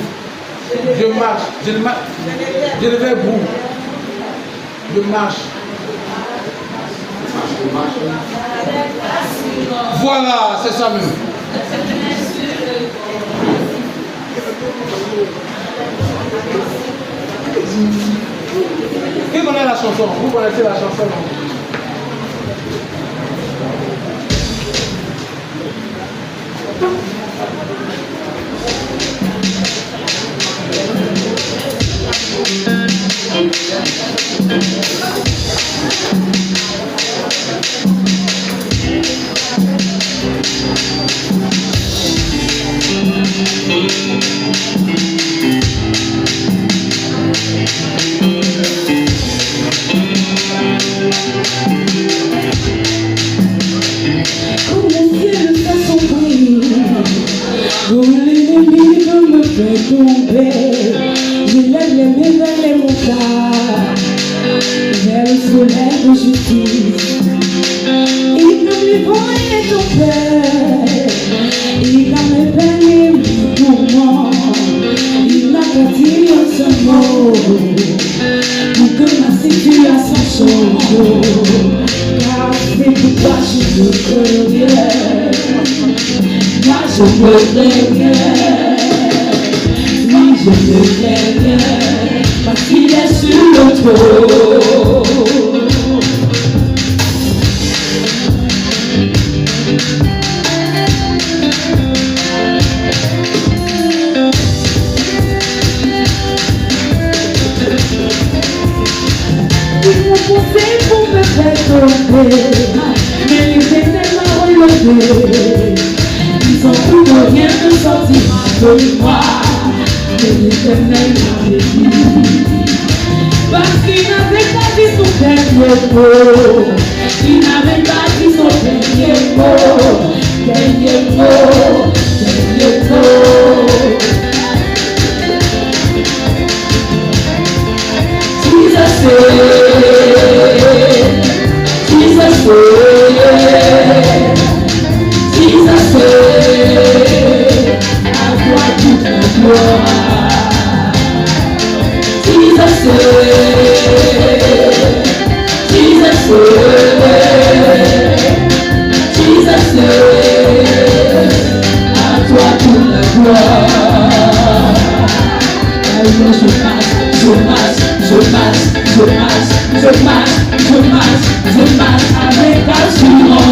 Je marche, je le vais bout. Je marche. Voilà, c'est ça même. Qui connaît la chanson? Vous connaissez la chanson? Je lève les mains vers les montagnes, vers le soleil de justice. Il comme les vents et ton père, il comme les peines et les mouvements. Il m'a bâti en ce mot pour que ma situation change. Car c'est pourquoi je veux que Dieu. Moi je je me plais bien. Oui, je me plais bien, parce qu'il est sur le trône. Ils m'ont poussé pour me faire tomber, mais l'Éternel m'a relevé. Ils ont cru de rien de sortir de moi, mais l'Éternel m'a béni. Parce qu'il n'avait pas dit son dernier mot, il n'avait pas dit son dernier mot, dernier mot, dernier mot. Jesus à toi toute la gloire. Jesus à toi toute la gloire. Alors je passe avec assurance,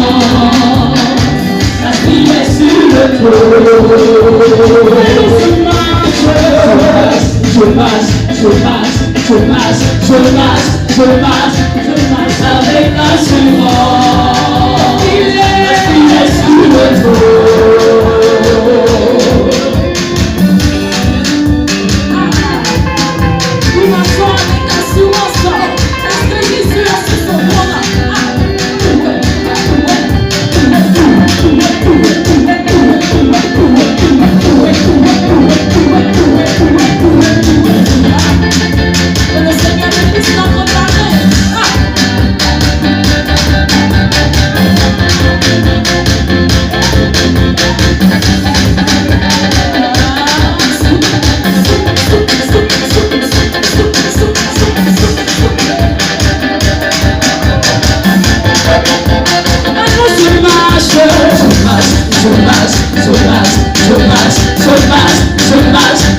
parce qu'il est sur le trône. Je passe avec assurance, il est sur le trône. Je marche avec assurance, il est sur le trône.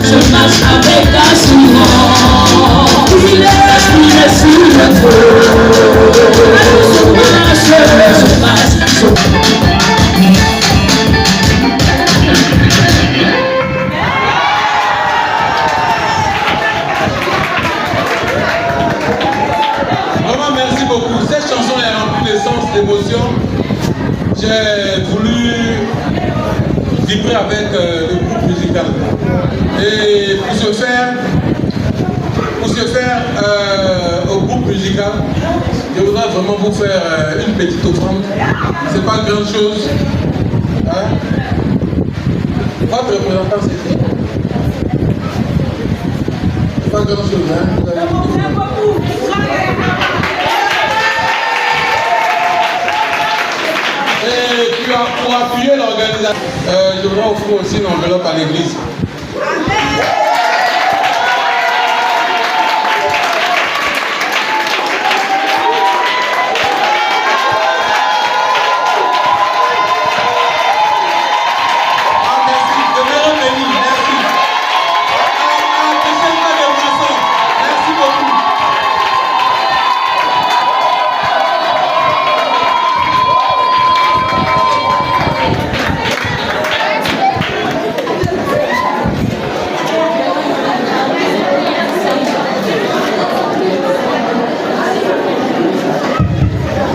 Je marche. Vraiment, merci beaucoup. Cette chanson est remplie de sens, d'émotion. J'ai voulu vibrer avec le groupe musical. Et pour ce faire au groupe musical, je voudrais vraiment vous faire une petite offrande. C'est pas grand chose. Hein? Votre représentant, c'est qui? C'est pas grand chose. Hein? Et puis pour appuyer l'organisation, je voudrais offrir aussi une enveloppe à l'église.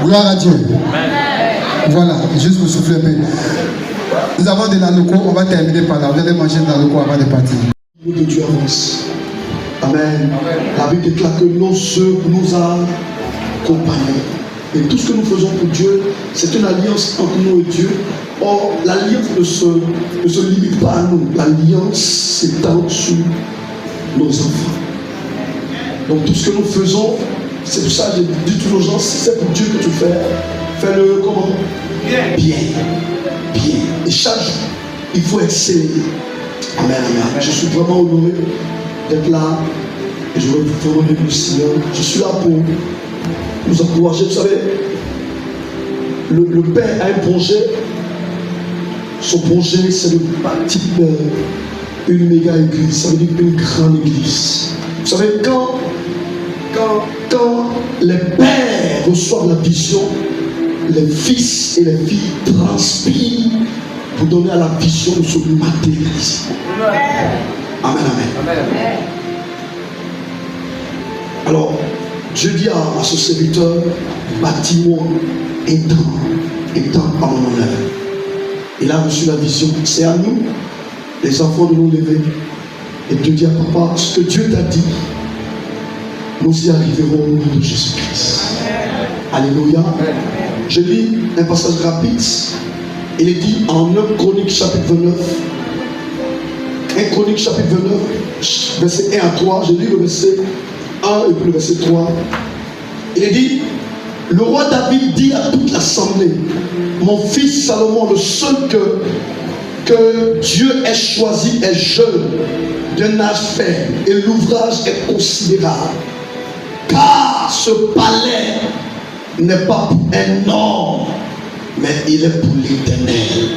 Gloire à Dieu. Voilà, juste pour souffler un peu. Nous avons de la loco, on va terminer par là. Vous allez manger de la loco avant de partir. Le de Dieu avance. Amen. La Bible déclare que nos œuvres nous accompagnent. Et tout ce que nous faisons pour Dieu, c'est une alliance entre nous et Dieu. Or, l'alliance ne se limite pas à nous. L'alliance s'étend sur nos enfants. Donc tout ce que nous faisons, c'est pour ça que je dis toujours aux gens, si c'est pour Dieu que tu fais, fais-le comment? Bien. Et chaque jour, il faut exceller. Amen, amen. Je suis vraiment honoré d'être là. Et je veux vraiment bénir le Seigneur. Je suis là pour nous encourager. Vous savez, le Père a un projet son projet, c'est de bâtir une méga église, ça veut dire une grande église. Vous savez, quand les pères reçoivent la vision, les fils et les filles transpirent pour donner à la vision de se matérialiser. Amen, amen. Alors, Dieu dit à ce serviteur, bâtis-moi un temps en mon honneur. Il a reçu la vision. C'est à nous, les enfants, de nous lever et de dire à papa, ce que Dieu t'a dit, nous y arriverons au nom de Jésus-Christ. Alléluia. Je lis un passage rapide. Il est dit en 1 Chroniques chapitre 29. 1 Chroniques chapitre 29, verset 1 à 3. Je lis le verset 1 et puis le verset 3. Il est dit, le roi David dit à toute l'assemblée, mon fils Salomon, le seul que Dieu ait choisi est jeune, d'un âge faible, et l'ouvrage est considérable. Car ce palais n'est pas pour un homme, mais il est pour l'Éternel.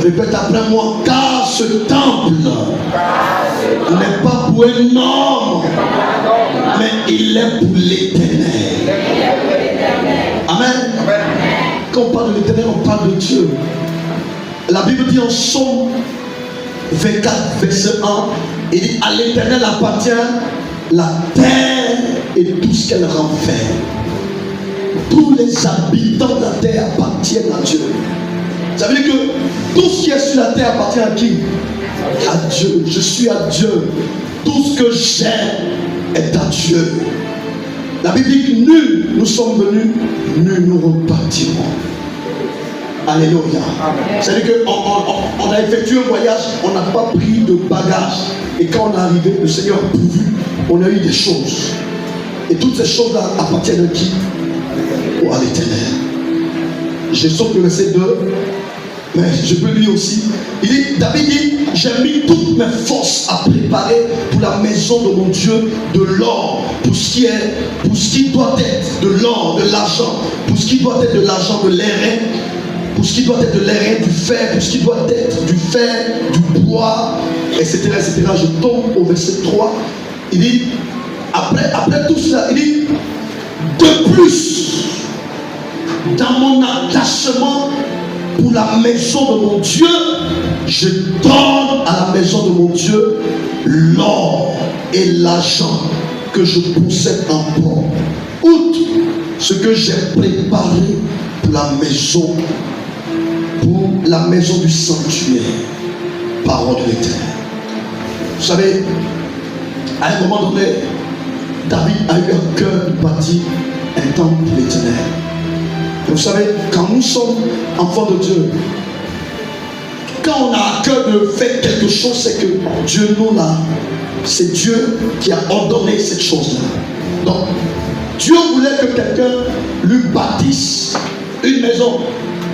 Répète après moi, car ce temple n'est pas pour un homme, mais il est pour l'Éternel. Amen. Quand on parle de l'Éternel, on parle de Dieu. La Bible dit en Psaume 24, verset 1, il dit, à l'Éternel appartient la terre et tout ce qu'elle renferme. Tous les habitants de la terre appartiennent à Dieu. Ça veut dire que tout ce qui est sur la terre appartient à qui? À Dieu. Je suis à Dieu. Tout ce que j'ai est à Dieu. La Bible dit que nul nous sommes venus, nul nous repartirons. Alléluia. C'est-à-dire qu'on a effectué un voyage, on n'a pas pris de bagages. Et quand on est arrivé, le Seigneur a pourvu, on a eu des choses. Et toutes ces choses-là appartiennent à qui? À l'Éternel. Je saute le verset 2, mais je peux lire aussi. Il dit, David dit, j'ai mis toutes mes forces à préparer pour la maison de mon Dieu de l'or, pour ce qui doit être de l'or, de l'argent, pour ce qui doit être de l'argent, de l'airain, pour ce qui doit être de l'airain, du fer, pour ce qui doit être du fer, du bois, etc. etc. Je tombe au verset 3. Il dit, après tout cela, il dit, de plus, dans mon attachement pour la maison de mon Dieu, je donne à la maison de mon Dieu l'or et l'argent que je possède en port, outre ce que j'ai préparé pour la maison du sanctuaire. Parole de l'Éternel. Vous savez, à un moment donné, David a eu un cœur de bâtir un temple pour l'Éternel. Et vous savez, quand nous sommes enfants de Dieu, quand on a à cœur de faire quelque chose, c'est que Dieu nous l'a. C'est Dieu qui a ordonné cette chose-là. Donc, Dieu voulait que quelqu'un lui bâtisse une maison.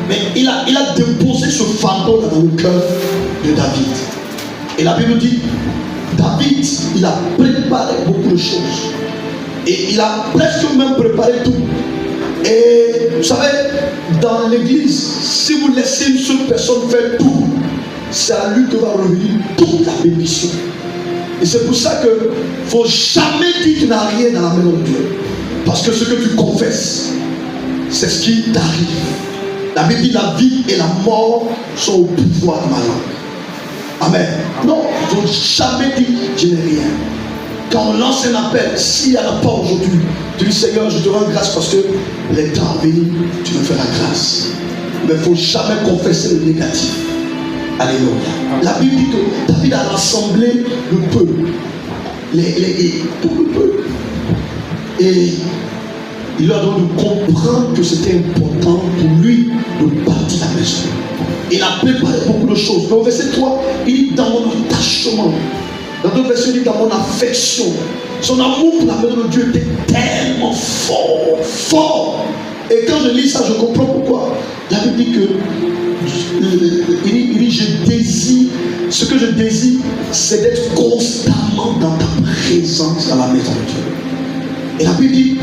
Mais il a déposé ce fardeau dans le cœur de David. Et la Bible dit, David, il a préparé beaucoup de choses. Et il a presque même préparé tout. Et vous savez, dans l'église, si vous laissez une seule personne faire tout, c'est à lui que va revenir toute la bénédiction. Et c'est pour ça qu'il ne faut jamais dire que tu n'as rien dans la maison de Dieu. Parce que ce que tu confesses, c'est ce qui t'arrive. La Bible dit la vie et la mort sont au pouvoir de ma langue. Amen. Non, il ne faut jamais dire je n'ai rien. Quand on lance un appel, s'il n'y en a pas aujourd'hui, tu dis Seigneur, je te rends grâce parce que les temps à venir, tu me fais la grâce. Mais il ne faut jamais confesser le négatif. Alléluia. La Bible dit que David a rassemblé le peuple, tout le peuple. Et il leur donne de comprendre que c'était important pour lui de bâtir la maison. Il a préparé beaucoup de choses. Mais au verset 3, il dit dans mon attachement. Dans d'autres versions, il dit dans mon affection. Son amour pour la maison de Dieu était tellement fort, fort. Et quand je lis ça, je comprends pourquoi. La Bible dit que il dit je désire, ce que je désire, c'est d'être constamment dans ta présence dans la maison de Dieu. Et la Bible dit,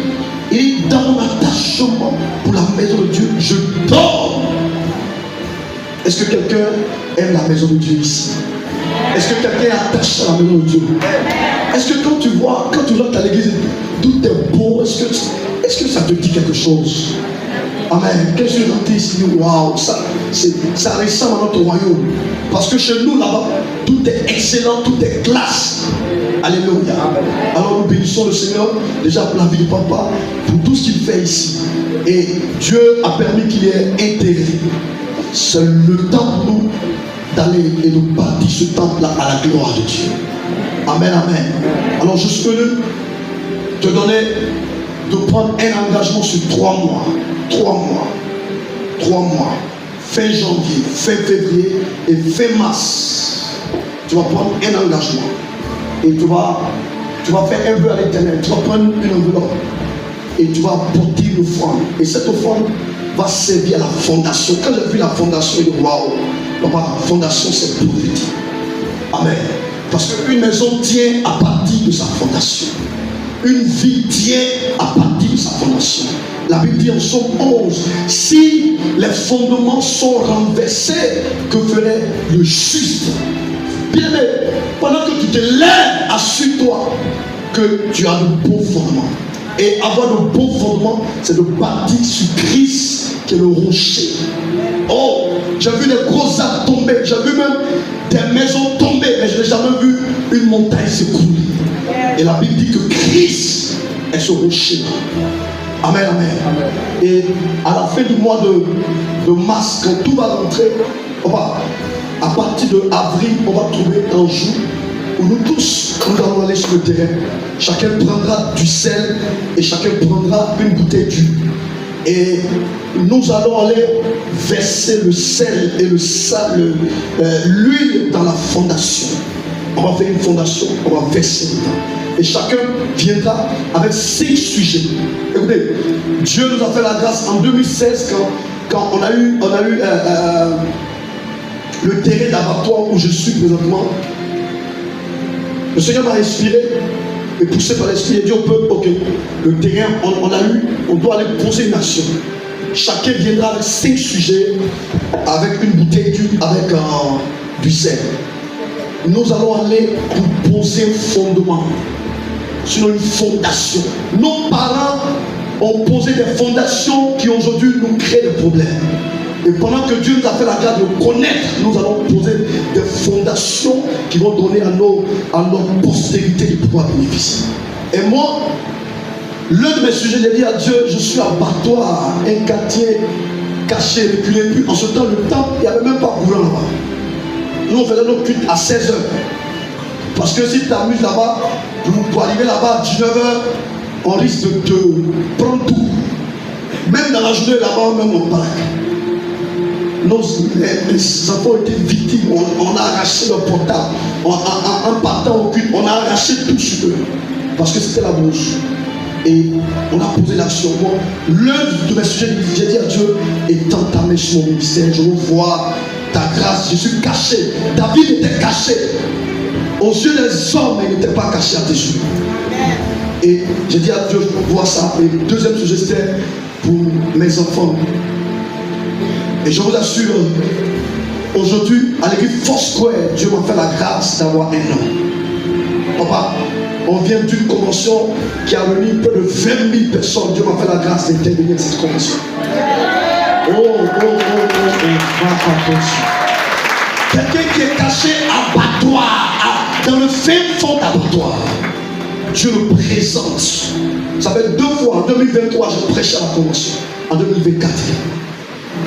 il dit dans mon attachement pour la maison de Dieu, je dors. Est-ce que quelqu'un aime la maison de Dieu ici? Est-ce que quelqu'un est attaché à la maison de Dieu? Est-ce que quand tu vois, quand tu rentres à l'église, tout est beau, est-ce que ça te dit quelque chose? Amen. Qu'est-ce que tu ici? Waouh, ça ressemble à notre royaume. Parce que chez nous, là-bas, tout est excellent, tout est classe. Alléluia. Alors nous bénissons le Seigneur, déjà pour la vie de papa, pour tout ce qu'il fait ici. Et Dieu a permis qu'il y ait intérêt. C'est le temps pour nous d'aller et de bâtir ce temple-là à la gloire de Dieu. Amen, amen. Alors je suis venu te donner, de prendre un engagement sur 3 mois. 3 mois. 3 mois. Fin janvier, fin février et fin mars. Tu vas prendre un engagement. Et tu vas faire un vœu à l'Éternel. Tu vas prendre une enveloppe. Et tu vas apporter une offrande. Et cette offrande va servir à la fondation. Quand j'ai vu la fondation, je dis waouh, la fondation c'est prophétique. Amen. Parce qu'une maison tient à partir de sa fondation. Une vie tient à partir de sa fondation. La Bible dit en Somme 11, si les fondements sont renversés, que ferait le juste? Bien aimé, pendant que tu te lèves, assure-toi que tu as de beaux fondements. Et avoir de beaux fondements, c'est de bâtir sur Christ qui est le rocher. Oh, j'ai vu des gros arbres tomber, j'ai vu même des maisons tomber, mais je n'ai jamais vu une montagne s'écrouler. Et la Bible dit que Christ est ce rocher. Amen, amen. Et à la fin du mois de mars, quand tout va rentrer, à partir de avril, on va trouver un jour où nous tous, nous allons aller sur le terrain. Chacun prendra du sel et chacun prendra une bouteille d'huile. Et nous allons aller verser le sel et l'huile dans la fondation. On va faire une fondation, on va verser dedans. Et chacun viendra avec 5 sujets. Écoutez, Dieu nous a fait la grâce en 2016 quand on a eu le terrain d'abattoir où je suis présentement. Le Seigneur m'a inspiré et poussé par l'Esprit et dit au peuple, ok, le terrain, on doit aller poser une action. Chacun viendra avec 5 sujets, avec une bouteille d'huile, avec du sel. Nous allons aller pour poser un fondement, sur une fondation. Nos parents ont posé des fondations qui aujourd'hui nous créent des problèmes. Et pendant que Dieu nous a fait la grâce de connaître, nous allons poser des fondations qui vont donner à notre postérité de pouvoir bénéficier. Et moi, l'un de mes sujets, j'ai dit à Dieu, je suis abattoir, un quartier caché, reculé. Puis en ce temps, le temple, il n'y avait même pas courant là-bas. Nous, on faisait notre culte à 16h. Parce que si tu t'amuses là-bas, pour arriver là-bas à 19h, on risque de te prendre tout. Même dans la journée là-bas, même on parle. Nos enfants ont été victimes. On a arraché leur portable. En partant au culte, on a arraché tout sur eux. Parce que c'était la bouche. Et on a posé l'action. Moi, l'un de mes sujets, j'ai dit à Dieu, étends ta main sur mon ministère, je veux voir ta grâce. Je suis caché. David était caché. Aux yeux des hommes, il n'était pas caché à tes yeux. Et j'ai dit à Dieu, je veux voir ça. Et le deuxième sujet, c'était pour mes enfants. Et je vous assure, aujourd'hui, à l'église Foursquare, Dieu m'a fait la grâce d'avoir un nom. Papa, on vient d'une convention qui a réuni près de 20 000 personnes. Dieu m'a fait la grâce d'intervenir dans cette convention. Quelqu'un qui est caché à abattoir, dans le fin fond d'abattoir, Dieu le présente. Ça fait 2 fois, en 2023, je prêchais à la convention. En 2024.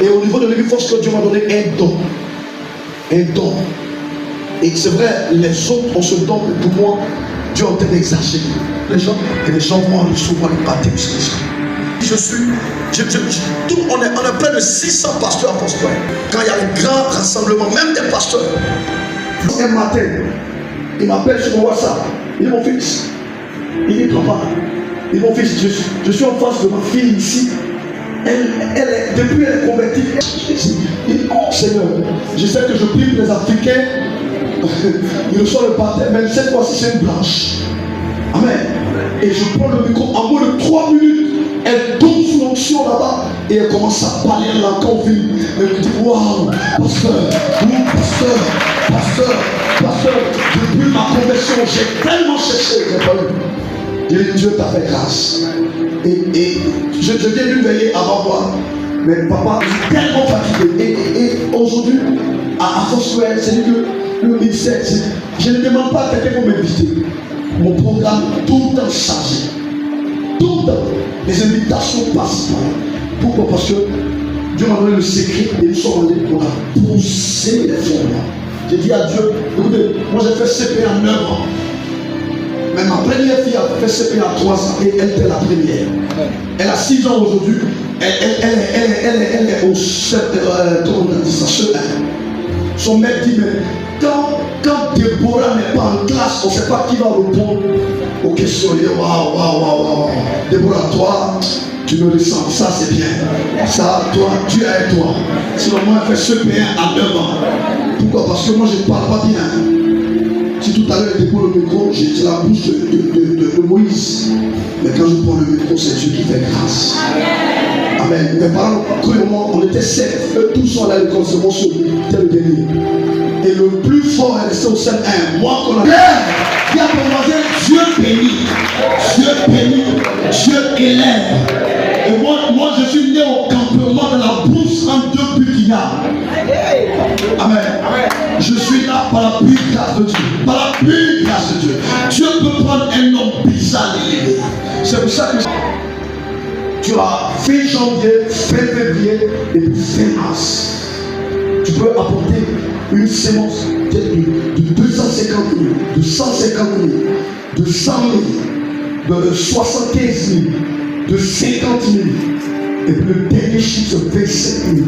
Et au niveau de l'église Foursquare, Dieu m'a donné un don. Un don. Et c'est vrai, les autres ont ce don, mais pour moi, Dieu est en train d'exagérer. Les gens vont recevoir le baptême sur on est plein de 600 pasteurs à Foursquare. Quand il y a un grand rassemblement, même des pasteurs. Un matin, il m'appelle sur mon WhatsApp. Il dit mon fils. Il dit papa. Il dit mon fils, je suis en face de ma fille ici. Depuis elle est convertie, il dit, oh Seigneur, je sais que je prie pour les Africains, ils reçoivent le baptême, mais cette fois-ci c'est une blanche. Amen. Et je prends le micro, en moins de 3 minutes, Elle tombe sous l'onction là-bas et elle commence à parler en langue en ville. Elle me dit, waouh, pasteur, depuis ma conversion, j'ai tellement cherché, j'ai pas eu. Et Dieu t'a fait grâce. Et je viens lui veiller avant moi. Mais papa, je suis tellement fatigué. Et aujourd'hui, à Foursquare, c'est-à-dire que le ministère, je ne demande pas à quelqu'un pour m'inviter. Mon programme est tout le temps chargé. Tout le temps. Les invitations passent par là. Pourquoi? Parce que Dieu m'a donné le secret et nous sommes allés pour pousser les fondements. J'ai dit à Dieu, écoutez, moi j'ai fait CP en 9 ans. Mais ma première fille a fait CP à 3 ans et elle était la première. Elle a 6 ans aujourd'hui. Elle est au comment on dit ça, son maître dit, mais quand Déborah n'est pas en classe, on ne sait pas qui va répondre aux questions. Il dit, waouh. Déborah, toi, tu me ressens, ça c'est bien. Ça, toi, Dieu est toi. Sinon, moi, elle fait CP1 à 9 ans. Pourquoi? Parce que moi, je ne parle pas bien. Si tout à l'heure, je dépose le micro, j'ai la bouche de Moïse. Mais quand je prends le micro, c'est Dieu qui fait grâce. Amen. Mes parents, croyez-moi, on était 7. Eux tous sont allés à l'école, c'est mon seul. C'était le dernier. Et le plus fort est resté au sein 1. Moi, qu'on a. Qui a ton voisin, Dieu bénit. Dieu bénit. Dieu élève. Et moi, je suis né au campement de la brousse en 2 Burkina. Amen. Je suis là par la pure grâce de Dieu. Par la pure grâce de Dieu. Dieu peut prendre un homme bizarre et l'élever. C'est pour ça que tu as fin janvier, fin février et puis fin mars. Tu peux apporter une sémence de 250 000, de 150 000, de 100 000, de 75 000, de 50 000. Et puis le dernier chiffre, c'est 27 000.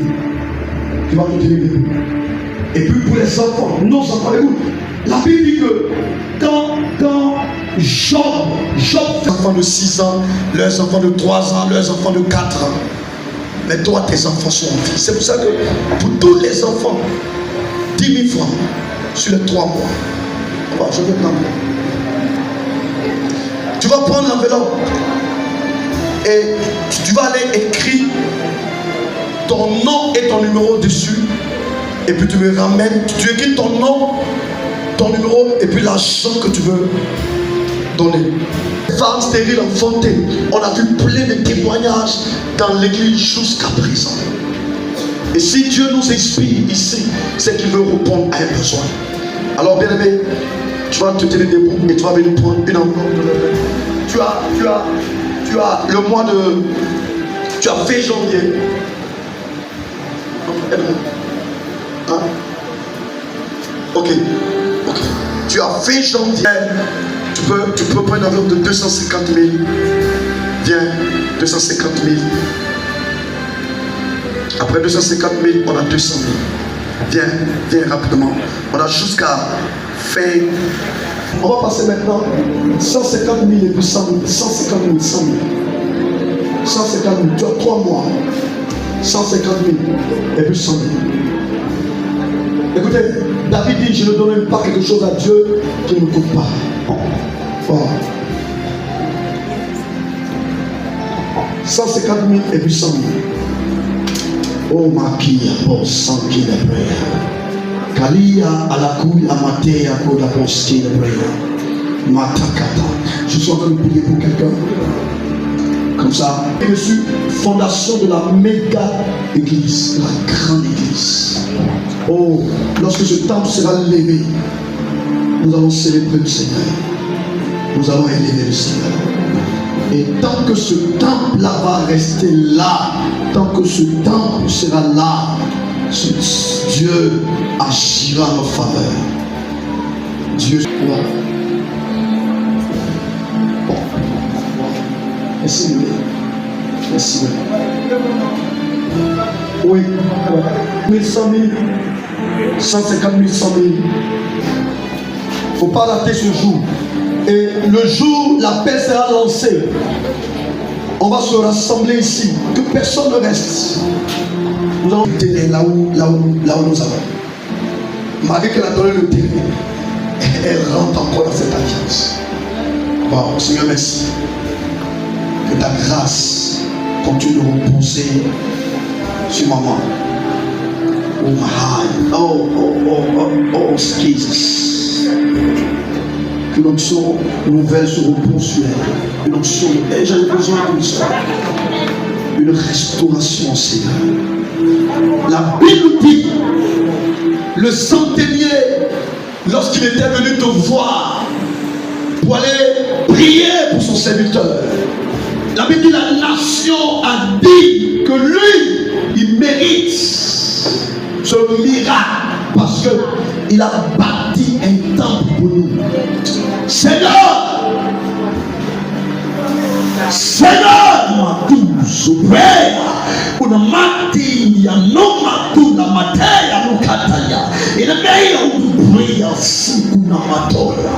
Tu vas te tenir debout. Et puis pour les enfants, nos enfants, écoute, la Bible dit que quand Job, les enfants de 6 ans, leurs enfants de 3 ans, leurs enfants de 4 ans. Mais toi, tes enfants sont en vie. C'est pour ça que pour tous les enfants, 10 000 francs sur les 3 mois. Voilà, je vais prendre. Tu vas prendre l'enveloppe et tu vas aller écrire ton nom et ton numéro dessus. Et puis tu me ramènes, tu écris ton nom, ton numéro et puis l'argent que tu veux donner. Femmes stériles enfantées, on a vu plein de témoignages dans l'église jusqu'à présent. Et si Dieu nous inspire ici, c'est qu'il veut répondre à un besoin. Alors bien aimé, tu vas te tenir debout et tu vas venir prendre une enveloppe. Tu as le mois de... Tu as fait janvier. Hein? Ok. Tu as fait janvier. Tu peux prendre une enveloppe de 250 000. Viens, 250 000. Après 250 000, on a 200 000. Viens rapidement. On a jusqu'à fin. On va passer maintenant 150 000 et puis 100 000. 150 000, 100 000. 150 000, tu as 3 mois. 150 000 et puis 100 000. Écoutez, David dit, je ne donne pas quelque chose à Dieu qui ne me coûte pas. Voilà. 150 000 et puis 100 000. Oh makia, pour 100 000 de prière. Kalia à la couille, à mater, à quoi pour 100 000 de prière. Matakata. Je suis en train de prier pour quelqu'un. Comme ça. Et je suis fondation de la méga église, la grande église. Oh, lorsque ce temple sera levé, nous allons célébrer le Seigneur. Nous allons élever le Seigneur. Et tant que ce temple-là va rester là, tant que ce temple sera là, Dieu agira en notre faveur. Dieu sera. Bon. Merci. Merci. Oui. 100 000, 150 000, 100 000. Il ne faut pas rater ce jour. Et le jour, l'appel sera lancé. On va se rassembler ici. Que personne ne reste. Nous allons terrain là où nous allons. Malgré qu'elle a donné le terrain, elle rentre encore dans cette alliance. Wow, Seigneur, merci. Que ta grâce continue de reposer sur maman. Oh my, oh, Jesus. Que l'onction nouvelle se repose sur elle. Une onction, et j'avais besoin de ça. Une restauration, Seigneur. La Bible dit, le centenier, lorsqu'il était venu te voir pour aller prier pour son serviteur, la Bible dit, la nation a dit que lui, il mérite ce miracle parce qu'il a bâti un temple pour nous. Seigneur, ma douce prayer, una mati ya no matu na mataya no kataya. In a mail of prayer, sikuna matoya.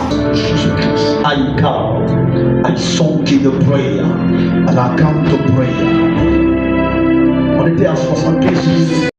I come, I sunk in the prayer, and I come to prayer. On était à 75 minutes.